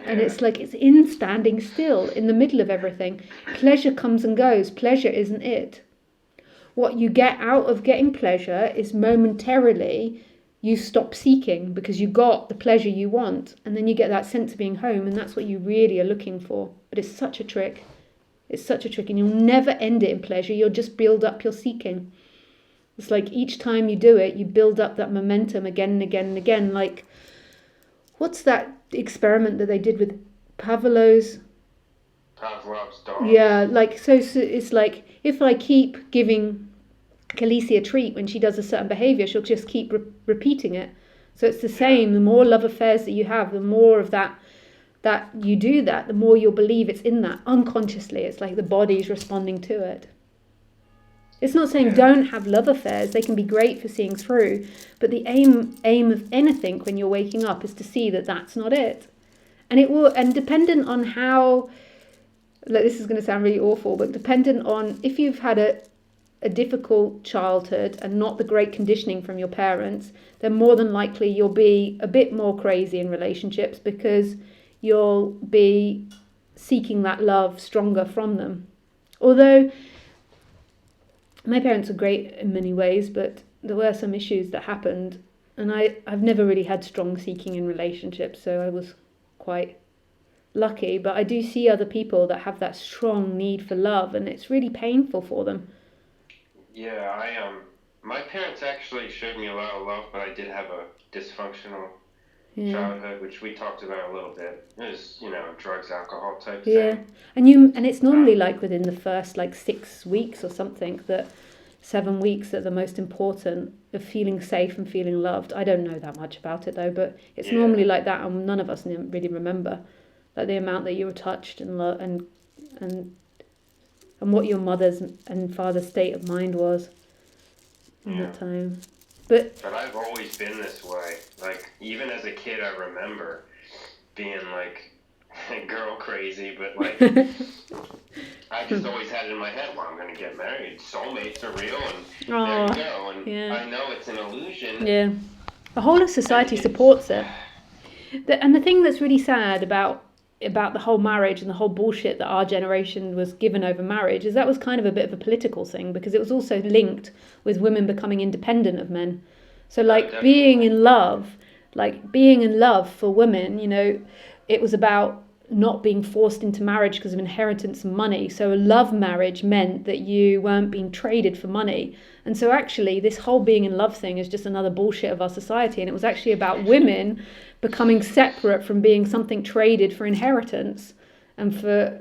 and it's like it's in standing still in the middle of everything. Pleasure comes and goes. Pleasure isn't it. What you get out of getting pleasure is momentarily you stop seeking because you got the pleasure you want, and then you get that sense of being home, and that's what you really are looking for. But it's such a trick. It's such a trick, and you'll never end it in pleasure. You'll just build up your seeking. It's like each time you do it, you build up that momentum again and again and again. Like, what's that experiment that they did with Pavlov's Pavlov's dog. Yeah, like so it's like if I keep giving Khaleesi a treat when she does a certain behavior, she'll just keep repeating it. So it's the same. The more love affairs that you have, the more of that you do that, the more you'll believe it's in that unconsciously. It's like the body's responding to it. It's not saying don't have love affairs. They can be great for seeing through, but the aim of anything when you're waking up is to see that that's not it. And it will, and dependent on how, like, this is going to sound really awful, but dependent on if you've had a difficult childhood and not the great conditioning from your parents, then more than likely you'll be a bit more crazy in relationships because you'll be seeking that love stronger from them. Although my parents are great in many ways, but there were some issues that happened, and I've never really had strong seeking in relationships, so I was quite lucky. But I do see other people that have that strong need for love, and it's really painful for them. Yeah, my parents actually showed me a lot of love, but I did have a dysfunctional childhood, which we talked about a little bit. It was, drugs, alcohol type thing. And it's normally like within the first 6 weeks or something, that 7 weeks that are the most important of feeling safe and feeling loved. I don't know that much about it though, but it's normally like that, and none of us really remember like the amount that you were touched and loved and what your mother's and father's state of mind was in that time. But I've always been this way. Like, even as a kid, I remember being like girl crazy, but like I just always had it in my head, well, I'm going to get married. Soulmates are real, and there you go. And I know it's an illusion. Yeah. The whole of society supports it. And the thing that's really sad about the whole marriage and the whole bullshit that our generation was given over marriage is that was kind of a bit of a political thing, because it was also linked with women becoming independent of men. So being in love for women, it was about not being forced into marriage because of inheritance and money. So a love marriage meant that you weren't being traded for money. And so actually this whole being in love thing is just another bullshit of our society. And it was actually about women becoming separate from being something traded for inheritance and for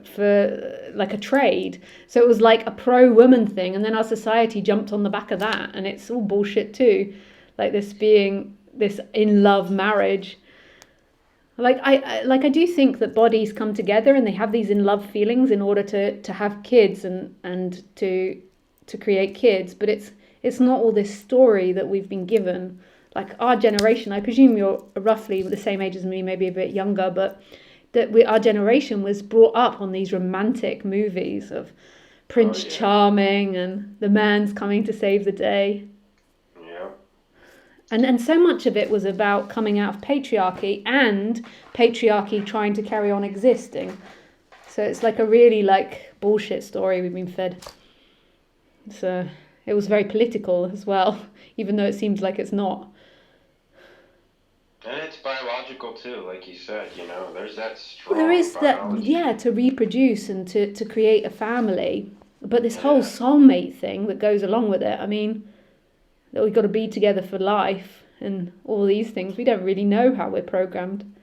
like a trade. So it was like a pro-woman thing, and then our society jumped on the back of that, and it's all bullshit too. Like this being this in love marriage. I do think that bodies come together and they have these in love feelings in order to have kids and to create kids, but it's not all this story that we've been given. Like our generation, I presume you're roughly the same age as me, maybe a bit younger, but our generation was brought up on these romantic movies of Prince Charming and the man's coming to save the day. Yeah. And so much of it was about coming out of patriarchy and patriarchy trying to carry on existing. So it's like a really bullshit story we've been fed. So it was very political as well, even though it seems like it's not. And it's biological too, like you said, there's that strong There is biology. to reproduce and to create a family. But this whole soulmate thing that goes along with it, I mean, that we've got to be together for life and all these things, we don't really know how we're programmed.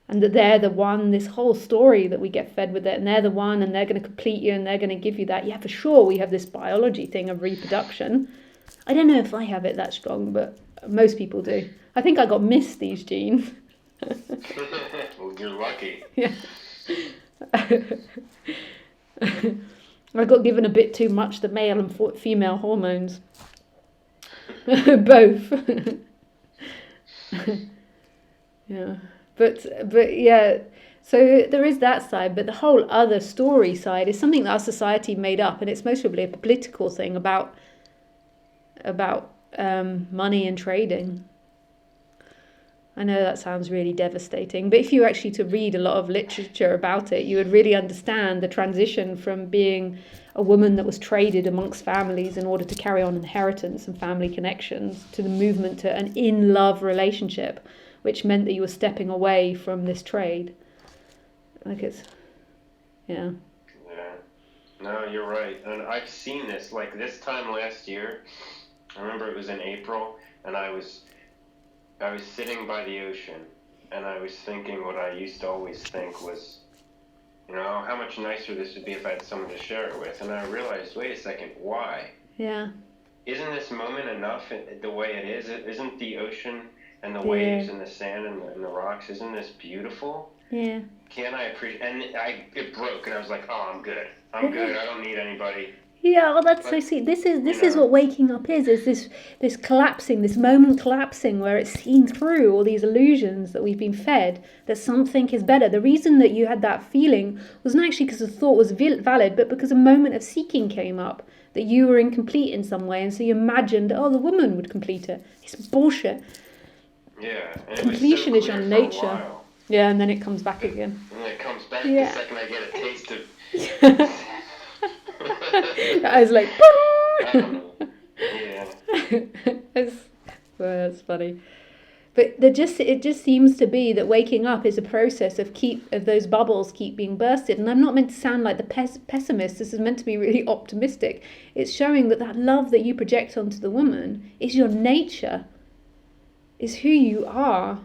And that they're the one, this whole story that we get fed with it, and they're the one, and they're going to complete you, and they're going to give you that. Yeah, for sure, we have this biology thing of reproduction. I don't know if I have it that strong, but most people do. I think I got missed these genes. Well, you're lucky. Yeah. I got given a bit too much the male and female hormones. Both. Yeah. But yeah, so there is that side, but the whole other story side is something that our society made up, and it's mostly a political thing about money and trading. I know that sounds really devastating, but if you were actually to read a lot of literature about it, you would really understand the transition from being a woman that was traded amongst families in order to carry on inheritance and family connections to the movement to an in-love relationship, which meant that you were stepping away from this trade. Yeah. No, you're right. And I've seen this, this time last year, I remember it was in April, and I was sitting by the ocean, and I was thinking what I used to always think was You know, how much nicer this would be if I had someone to share it with. And I realized, wait a second, why? Yeah. Isn't this moment enough the way it is? Isn't the ocean and the waves and the sand and the rocks, isn't this beautiful? Yeah. Can I appreciate? And it broke, and I was like, oh, I'm good. I'm good. I don't need anybody. Yeah, well, that's so sweet. This is what waking up is this collapsing, this moment collapsing where it's seen through all these illusions that we've been fed, that something is better. The reason that you had that feeling wasn't actually because the thought was valid, but because a moment of seeking came up, that you were incomplete in some way, and so you imagined, oh, the woman would complete it. It's bullshit. Yeah. And Completion it was so is your clear for a nature. while. Yeah, and then it comes back again. And then it comes back Yeah. the second I get a taste of... I was like, I don't know. Yeah. That's funny. But it just seems to be that waking up is a process of those bubbles keep being bursted. And I'm not meant to sound like the pessimist. This is meant to be really optimistic. It's showing that love that you project onto the woman is your nature, is who you are.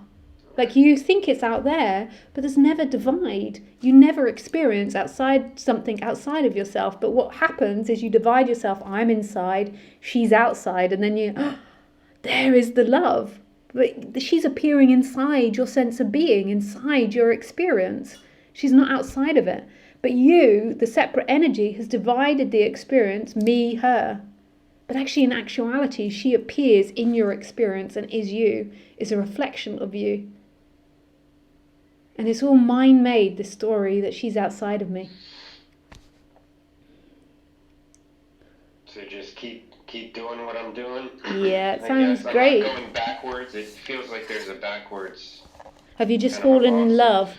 Like, you think it's out there, but there's never divide. You never experience something outside of yourself. But what happens is you divide yourself. I'm inside, she's outside, and then there is the love. But she's appearing inside your sense of being, inside your experience. She's not outside of it. But you, the separate energy, has divided the experience, me, her. But actually, in actuality, she appears in your experience and is you, is a reflection of you. And it's all mind-made, the story that she's outside of me. So just keep doing what I'm doing. Yeah, it sounds great. I'm not going backwards. It feels like there's a backwards. Have you just fallen in love?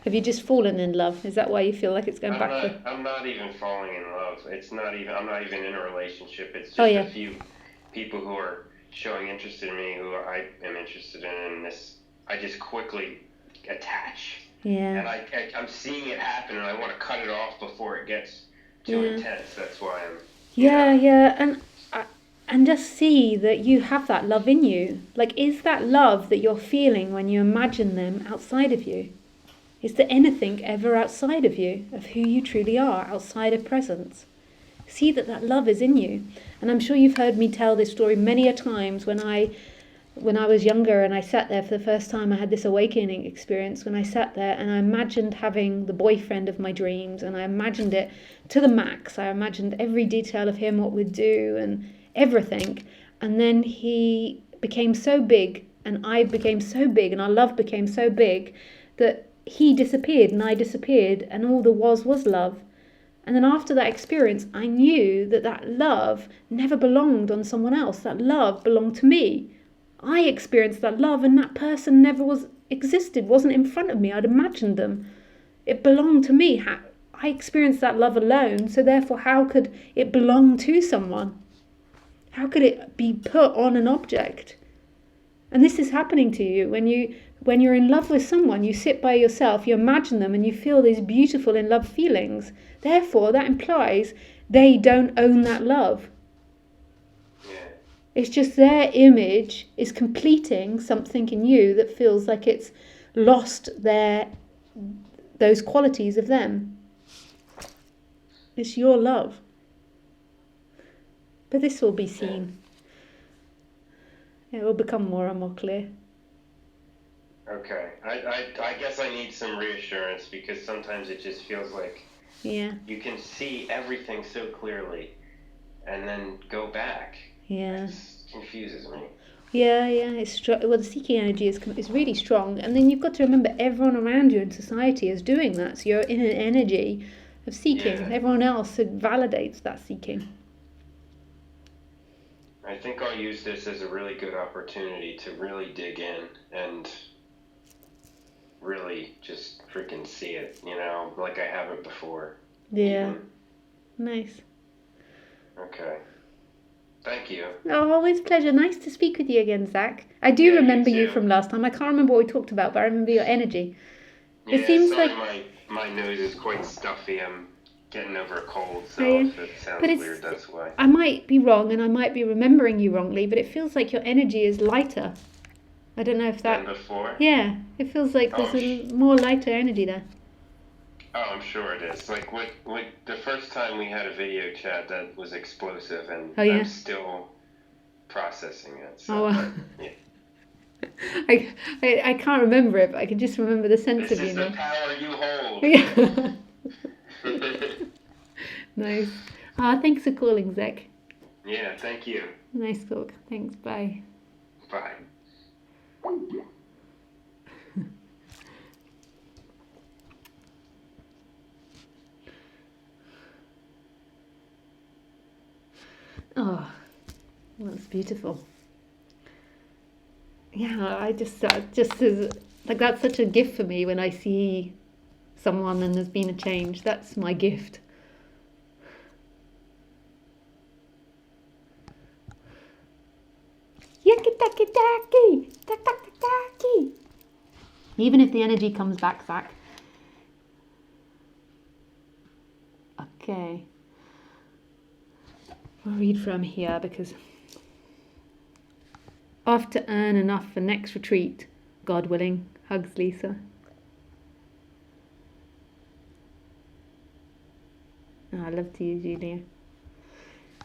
Have you just fallen in love? Is that why you feel like it's going backwards? I'm not even falling in love. I'm not even in a relationship. It's just a few people who are showing interest in me, who I am interested in, and this. I just quickly attach. Yeah. And I'm seeing it happen, and I want to cut it off before it gets too intense. That's why I'm... Yeah. And just see that you have that love in you. Like, is that love that you're feeling when you imagine them outside of you? Is there anything ever outside of you, of who you truly are, outside of presence? See that love is in you. And I'm sure you've heard me tell this story many a times when I was younger and I sat there for the first time. I had this awakening experience when I sat there and I imagined having the boyfriend of my dreams, and I imagined it to the max. I imagined every detail of him, what we'd do and everything. And then he became so big and I became so big and our love became so big that he disappeared and I disappeared, and all there was love. And then after that experience, I knew that love never belonged on someone else. That love belonged to me. I experienced that love, and that person never existed, wasn't in front of me. I'd imagined them. It belonged to me. I experienced that love alone, so therefore how could it belong to someone? How could it be put on an object? And this is happening to you when you're in love with someone. You sit by yourself, you imagine them, and you feel these beautiful in love feelings. Therefore, that implies they don't own that love. It's just their image is completing something in you that feels like it's lost those qualities of them. It's your love. But this will be seen. It will become more and more clear. Okay. I guess I need some reassurance, because sometimes it just feels like you can see everything so clearly and then go back. Yeah. It confuses me. Yeah, it's strong. Well, the seeking energy is really strong, and then you've got to remember everyone around you in society is doing that. So you're in an energy of seeking. Yeah. Everyone else validates that seeking. I think I'll use this as a really good opportunity to really dig in and really just freaking see it, like I haven't before. Yeah. Nice. Okay. Thank you. Oh, always a pleasure. Nice to speak with you again, Zach. I do remember you from last time. I can't remember what we talked about, but I remember your energy. Yeah, it seems sorry, like my nose is quite stuffy. I'm getting over a cold, so if it sounds weird, that's why. I might be wrong, and I might be remembering you wrongly, but it feels like your energy is lighter. I don't know if that... Than before? Yeah, it feels like there's a more lighter energy there. Oh, I'm sure it is. Like what the first time we had a video chat that was explosive, and Oh, yeah? I'm still processing it. Oh, So well. yeah, I can't remember it, but I can just remember the sense this of you is the now. power you hold. Yeah. Nice. Thanks for calling, Zach. Yeah, thank you. Nice talk. Thanks. Bye. Bye. Oh, that's beautiful. Yeah, I just as like that's such a gift for me when I see someone and there's been a change. That's my gift. Yaki-taki-taki, tak-tak-taki. Even if the energy comes back, Zach. Okay. I'll read from here because off to earn enough for next retreat, God willing. Hugs, Lisa. Oh, I love to you, Julia.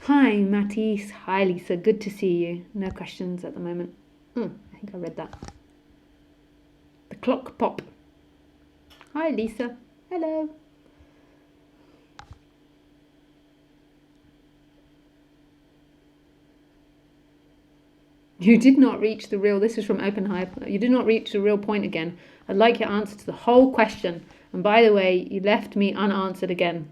Hi, Matisse. Hi, Lisa. Good to see you. No questions at the moment. I think I read that. The clock pop. Hi, Lisa. Hello. You did not reach the real. This is from Oppenheimer. You did not reach the real point again. I'd like your answer to the whole question. And by the way, you left me unanswered again.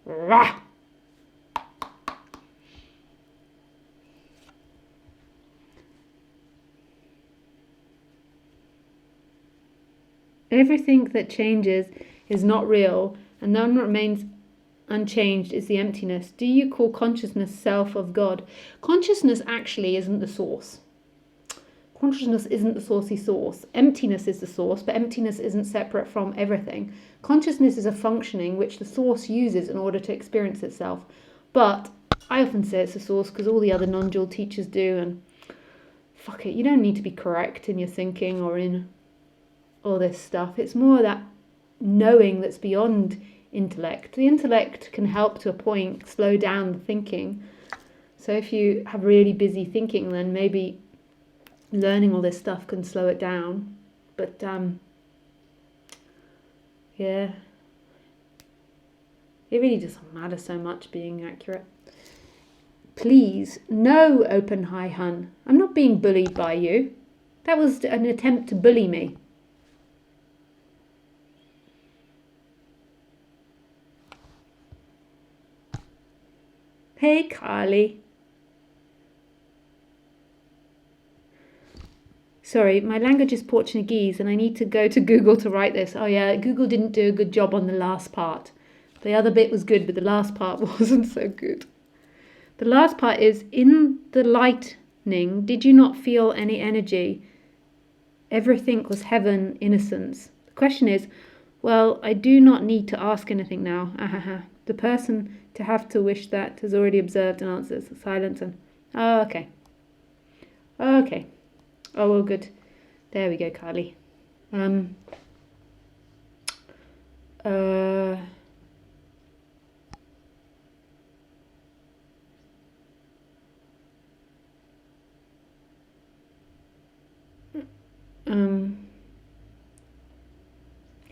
Rah! Everything that changes is not real, and none remains unchanged is the emptiness. Do you call consciousness self of God? Consciousness actually isn't the source. Consciousness isn't the sourcey source. Emptiness is the source, but emptiness isn't separate from everything. Consciousness is a functioning which the source uses in order to experience itself. But I often say it's the source because all the other non-dual teachers do, and fuck it, you don't need to be correct in your thinking or in all this stuff. It's more that knowing that's beyond intellect. The intellect can help to a point slow down the thinking. So if you have really busy thinking, then maybe learning all this stuff can slow it down. But yeah, it really doesn't matter so much being accurate. Please, no, open high hun. I'm not being bullied by you. That was an attempt to bully me. Hey, Carly. Sorry, my language is Portuguese and I need to go to Google to write this. Oh yeah, Google didn't do a good job on the last part. The other bit was good, but the last part wasn't so good. The last part is, in the lightning, did you not feel any energy? Everything was heaven, innocence. The question is, well, I do not need to ask anything now. The person to have to wish that has already observed and answers. Silence and... Oh, okay. Okay. Oh, well, good. There we go, Carly.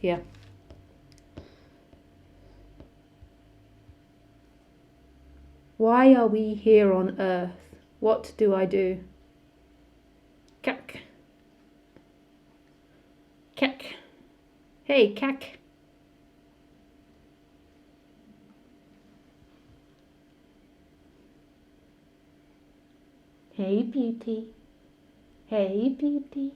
Yeah. Why are we here on earth? What do I do? Cack. Cack. Hey, cack. Hey, beauty. Hey, beauty.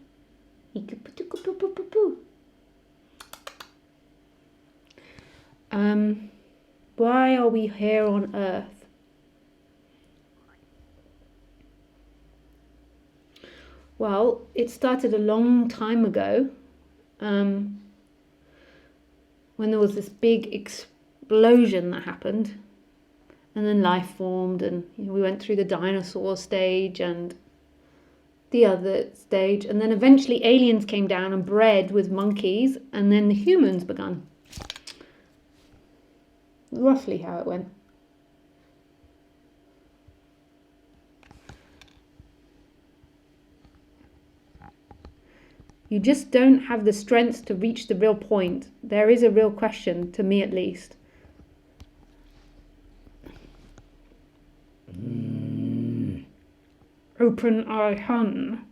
Why are we here on earth? Well, it started a long time ago, when there was this big explosion that happened, and then life formed, and we went through the dinosaur stage, and the other stage, and then eventually aliens came down and bred with monkeys, and then the humans begun. Roughly how it went. You just don't have the strength to reach the real point. There is a real question, to me at least. Open eye hun.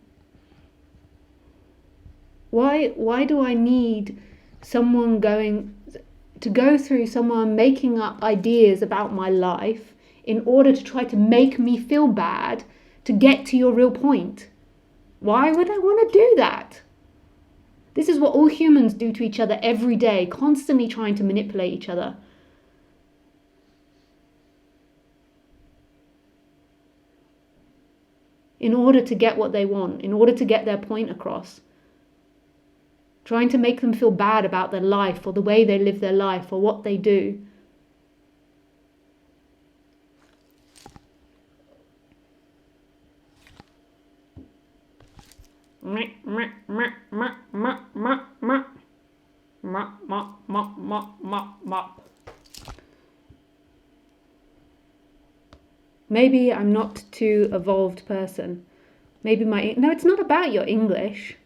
Why do I need someone to go through someone making up ideas about my life in order to try to make me feel bad to get to your real point? Why would I want to do that? This is what all humans do to each other every day, constantly trying to manipulate each other. In order to get what they want, in order to get their point across. Trying to make them feel bad about their life or the way they live their life or what they do. Maybe I'm not too evolved person. Maybe no, it's not about your English.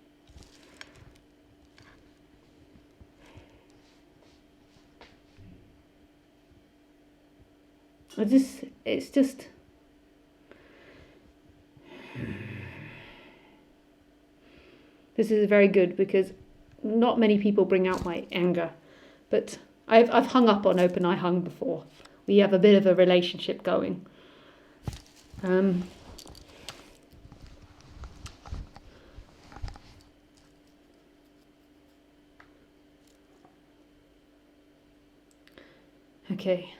It's just this is very good because not many people bring out my anger, but I've hung up on Open Eye Hung before. We have a bit of a relationship going. Okay.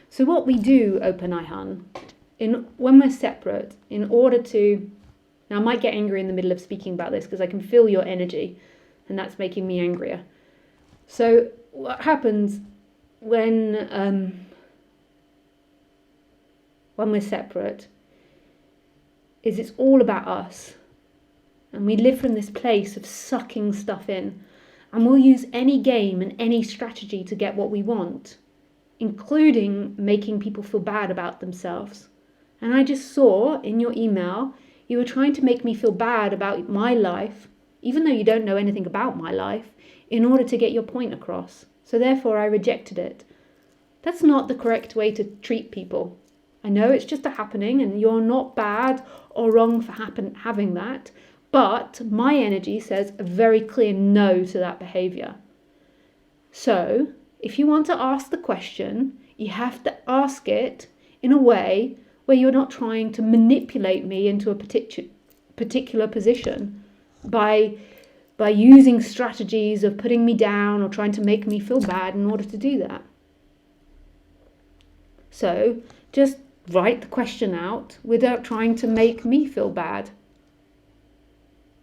So what we do, Open Eye Hun, when we're separate, in order to... Now I might get angry in the middle of speaking about this because I can feel your energy and that's making me angrier. So what happens when we're separate is it's all about us. And we live from this place of sucking stuff in. And we'll use any game and any strategy to get what we want, including making people feel bad about themselves. And I just saw in your email, you were trying to make me feel bad about my life, even though you don't know anything about my life, in order to get your point across. So therefore I rejected it. That's not the correct way to treat people. I know it's just a happening and you're not bad or wrong for having that, but my energy says a very clear no to that behaviour. So if you want to ask the question, you have to ask it in a way where you're not trying to manipulate me into a particular position by using strategies of putting me down or trying to make me feel bad in order to do that. So just write the question out without trying to make me feel bad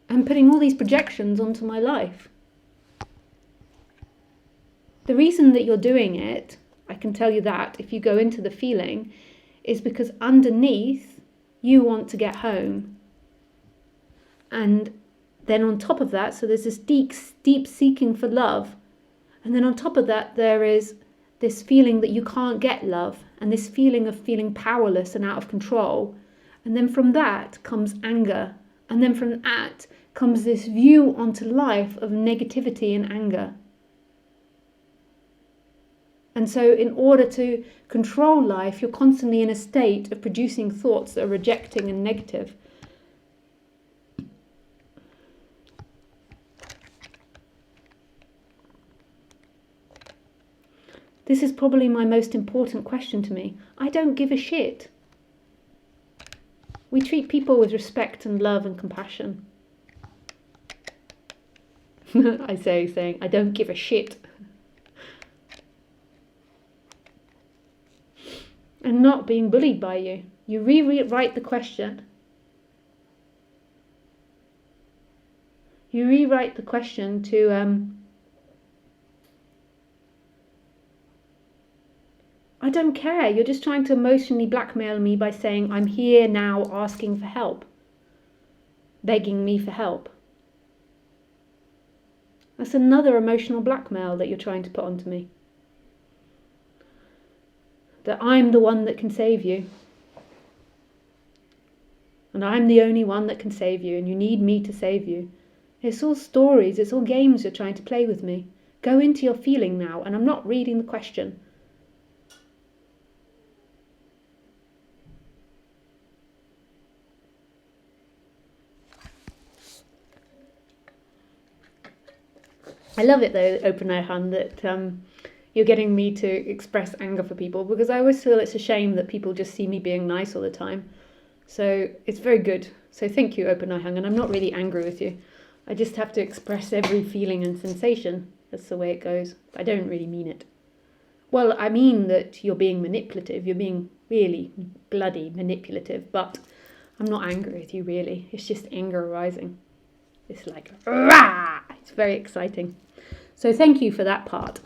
and putting all these projections onto my life. The reason that you're doing it, I can tell you that if you go into the feeling, is because underneath you want to get home. And then on top of that, so there's this deep seeking for love. And then on top of that, there is this feeling that you can't get love and this feeling of feeling powerless and out of control. And then from that comes anger. And then from that comes this view onto life of negativity and anger. And so in order to control life, you're constantly in a state of producing thoughts that are rejecting and negative. This is probably my most important question to me. I don't give a shit. We treat people with respect and love and compassion. I saying, I don't give a shit. And not being bullied by you. You rewrite the question. You rewrite the question to, I don't care. You're just trying to emotionally blackmail me by saying I'm here now asking for help, begging me for help. That's another emotional blackmail that you're trying to put onto me. That I'm the one that can save you. And I'm the only one that can save you, and you need me to save you. It's all stories, it's all games you're trying to play with me. Go into your feeling now, and I'm not reading the question. I love it though, Open Eye Hun, that you're getting me to express anger for people, because I always feel it's a shame that people just see me being nice all the time. So it's very good. So thank you, Open Eye Hun, and I'm not really angry with you. I just have to express every feeling and sensation. That's the way it goes. I don't really mean it. Well, I mean that you're being manipulative. You're being really bloody manipulative, but I'm not angry with you, really. It's just anger arising. It's like, rah! It's very exciting. So thank you for that part.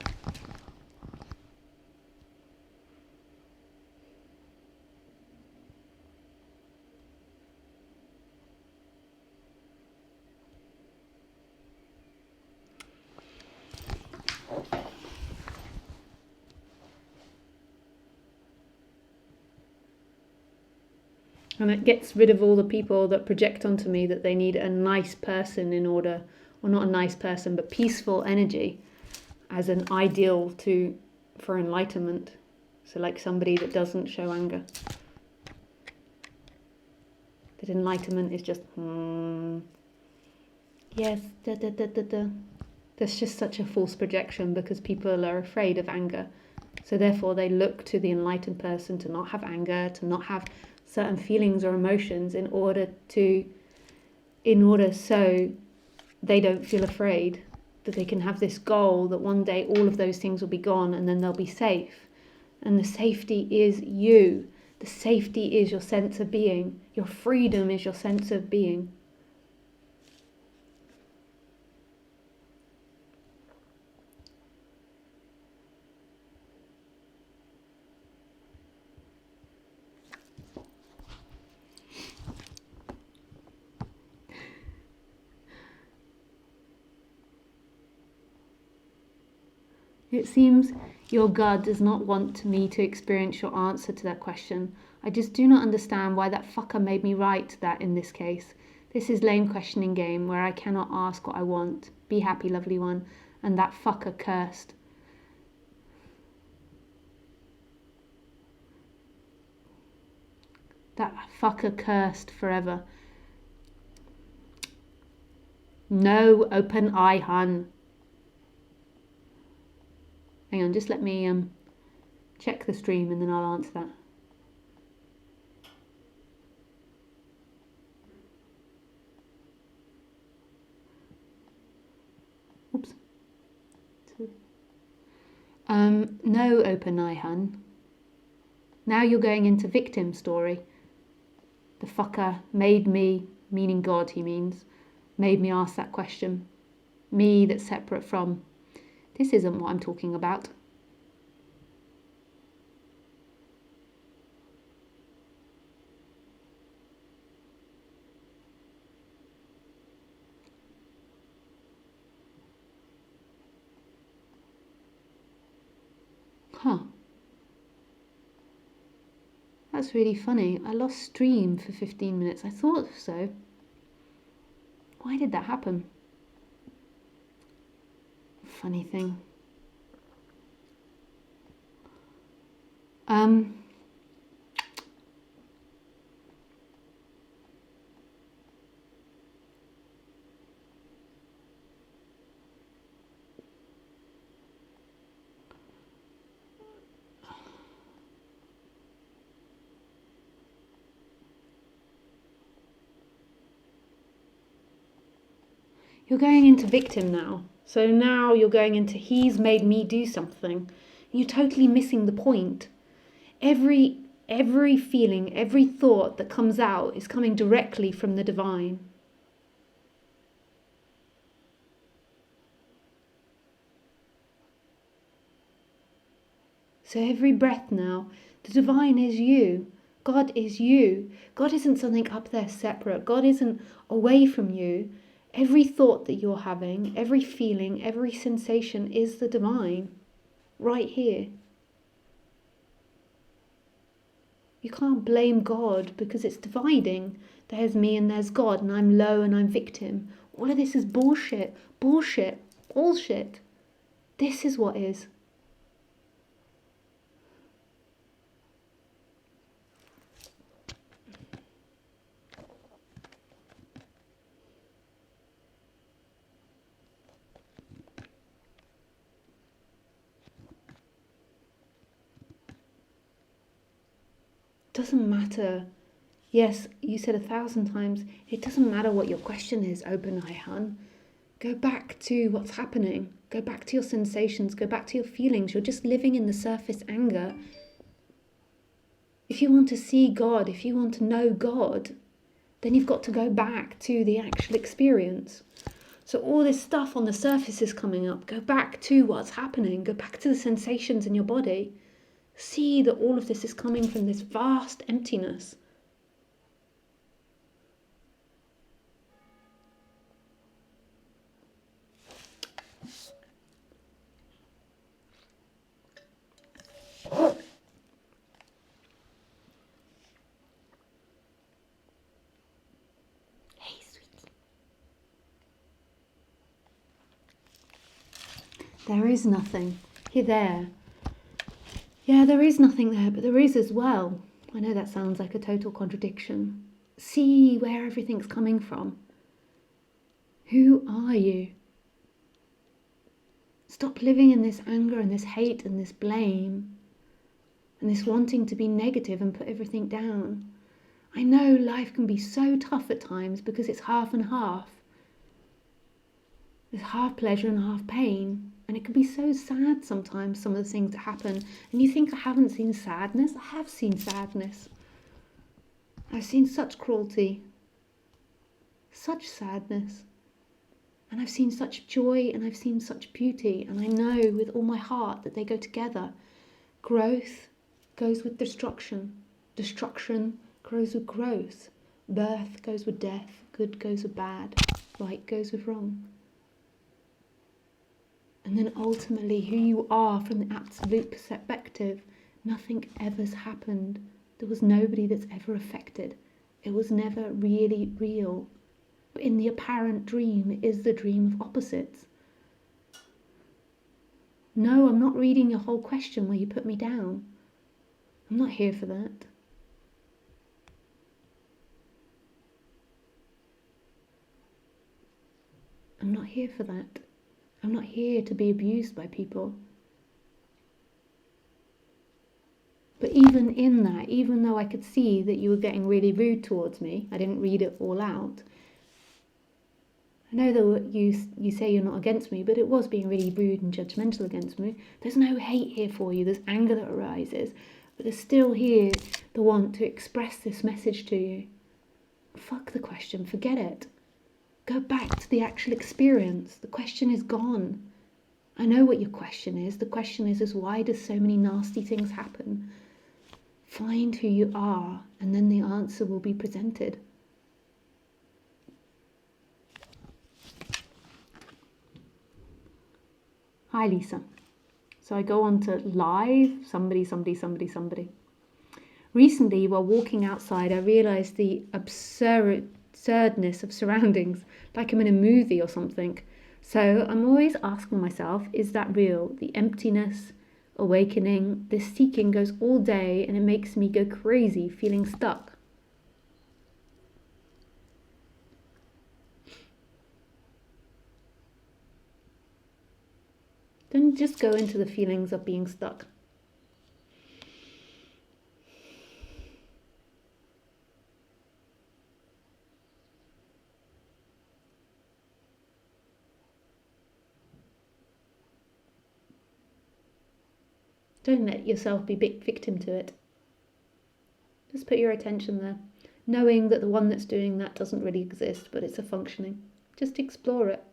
And it gets rid of all the people that project onto me that they need a nice person in order, or not a nice person, but peaceful energy as an ideal for enlightenment. So like somebody that doesn't show anger. That enlightenment is just, yes, da da da da da. That's just such a false projection, because people are afraid of anger. So therefore they look to the enlightened person to not have anger, to not have certain feelings or emotions in order so they don't feel afraid, that they can have this goal that one day all of those things will be gone and then they'll be safe. And the safety is you. The safety is your sense of being. Your freedom is your sense of being. It seems your God does not want me to experience your answer to that question. I just do not understand why that fucker made me write that in this case. This is lame questioning game where I cannot ask what I want. Be happy, lovely one. And that fucker cursed. That fucker cursed forever. No, Open Eye Hun. Hang on, just let me check the stream and then I'll answer that. Oops. No, Open Eye Hun. Now you're going into victim story. The fucker made me, meaning God he means, made me ask that question. Me that's separate from. This isn't what I'm talking about. Huh. That's really funny. I lost stream for 15 minutes. I thought so. Why did that happen? Funny thing. You're going into victim now. So now you're going into he's made me do something. You're totally missing the point. Every feeling, every thought that comes out is coming directly from the divine. So every breath now, the divine is you. God is you. God isn't something up there separate. God isn't away from you. Every thought that you're having, every feeling, every sensation is the divine, right here. You can't blame God because it's dividing. There's me and there's God, and I'm low and I'm victim. All of this is bullshit, bullshit, bullshit. This is what is. Doesn't matter. Yes, you said 1,000 times, it doesn't matter what your question is, open eye hun. Go back to what's happening. Go back to your sensations. Go back to your feelings. You're just living in the surface anger. If you want to see God, if you want to know God, then you've got to go back to the actual experience. So all this stuff on the surface is coming up. Go back to what's happening. Go back to the sensations in your body. See that all of this is coming from this vast emptiness. Hey, sweetie. There is nothing. You're there. Yeah, there is nothing there, but there is as well. I know that sounds like a total contradiction. See where everything's coming from. Who are you? Stop living in this anger and this hate and this blame and this wanting to be negative and put everything down. I know life can be so tough at times because it's half and half. There's half pleasure and half pain. And it can be so sad sometimes, some of the things that happen. And you think I haven't seen sadness? I have seen sadness. I've seen such cruelty, such sadness. And I've seen such joy and I've seen such beauty. And I know with all my heart that they go together. Growth goes with destruction. Destruction grows with growth. Birth goes with death. Good goes with bad. Right goes with wrong. And then ultimately who you are from the absolute perspective, nothing ever's happened. There was nobody that's ever affected. It was never really real. But in the apparent dream is the dream of opposites. No, I'm not reading your whole question where you put me down. I'm not here for that. I'm not here for that. I'm not here to be abused by people. But even in that, even though I could see that you were getting really rude towards me, I didn't read it all out. I know that you say you're not against me, but it was being really rude and judgmental against me. There's no hate here for you. There's anger that arises. But there's still here the want to express this message to you. Fuck the question. Forget it. Go back to the actual experience. The question is gone. I know what your question is. The question is why does so many nasty things happen? Find who you are, and then the answer will be presented. Hi, Lisa. So I go on to live, somebody. Recently, while walking outside, I realised the absurdness of surroundings, like I'm in a movie or something. So I'm always asking myself, is that real? The emptiness, awakening, this seeking goes all day and it makes me go crazy, feeling stuck. Then just go into the feelings of being stuck. Don't let yourself be victim to it. Just put your attention there, knowing that the one that's doing that doesn't really exist, but it's a functioning. Just explore it.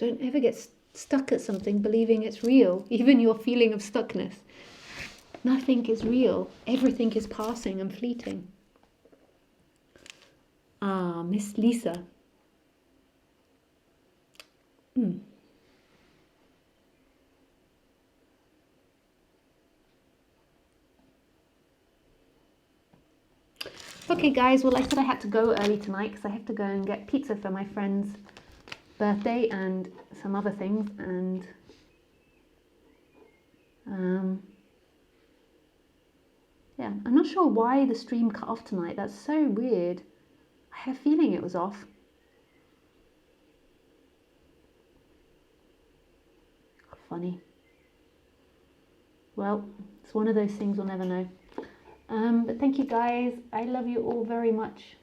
Don't ever get stuck at something believing it's real, even your feeling of stuckness. Nothing is real. Everything is passing and fleeting. Ah, Miss Lisa. Okay, guys, well, I said I had to go early tonight because I have to go and get pizza for my friend's birthday and some other things, and yeah, I'm not sure why the stream cut off tonight. That's so weird. I had a feeling it was off. Funny. Well, it's one of those things we'll never know. But thank you, guys. I love you all very much.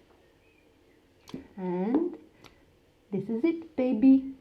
And this is it, baby.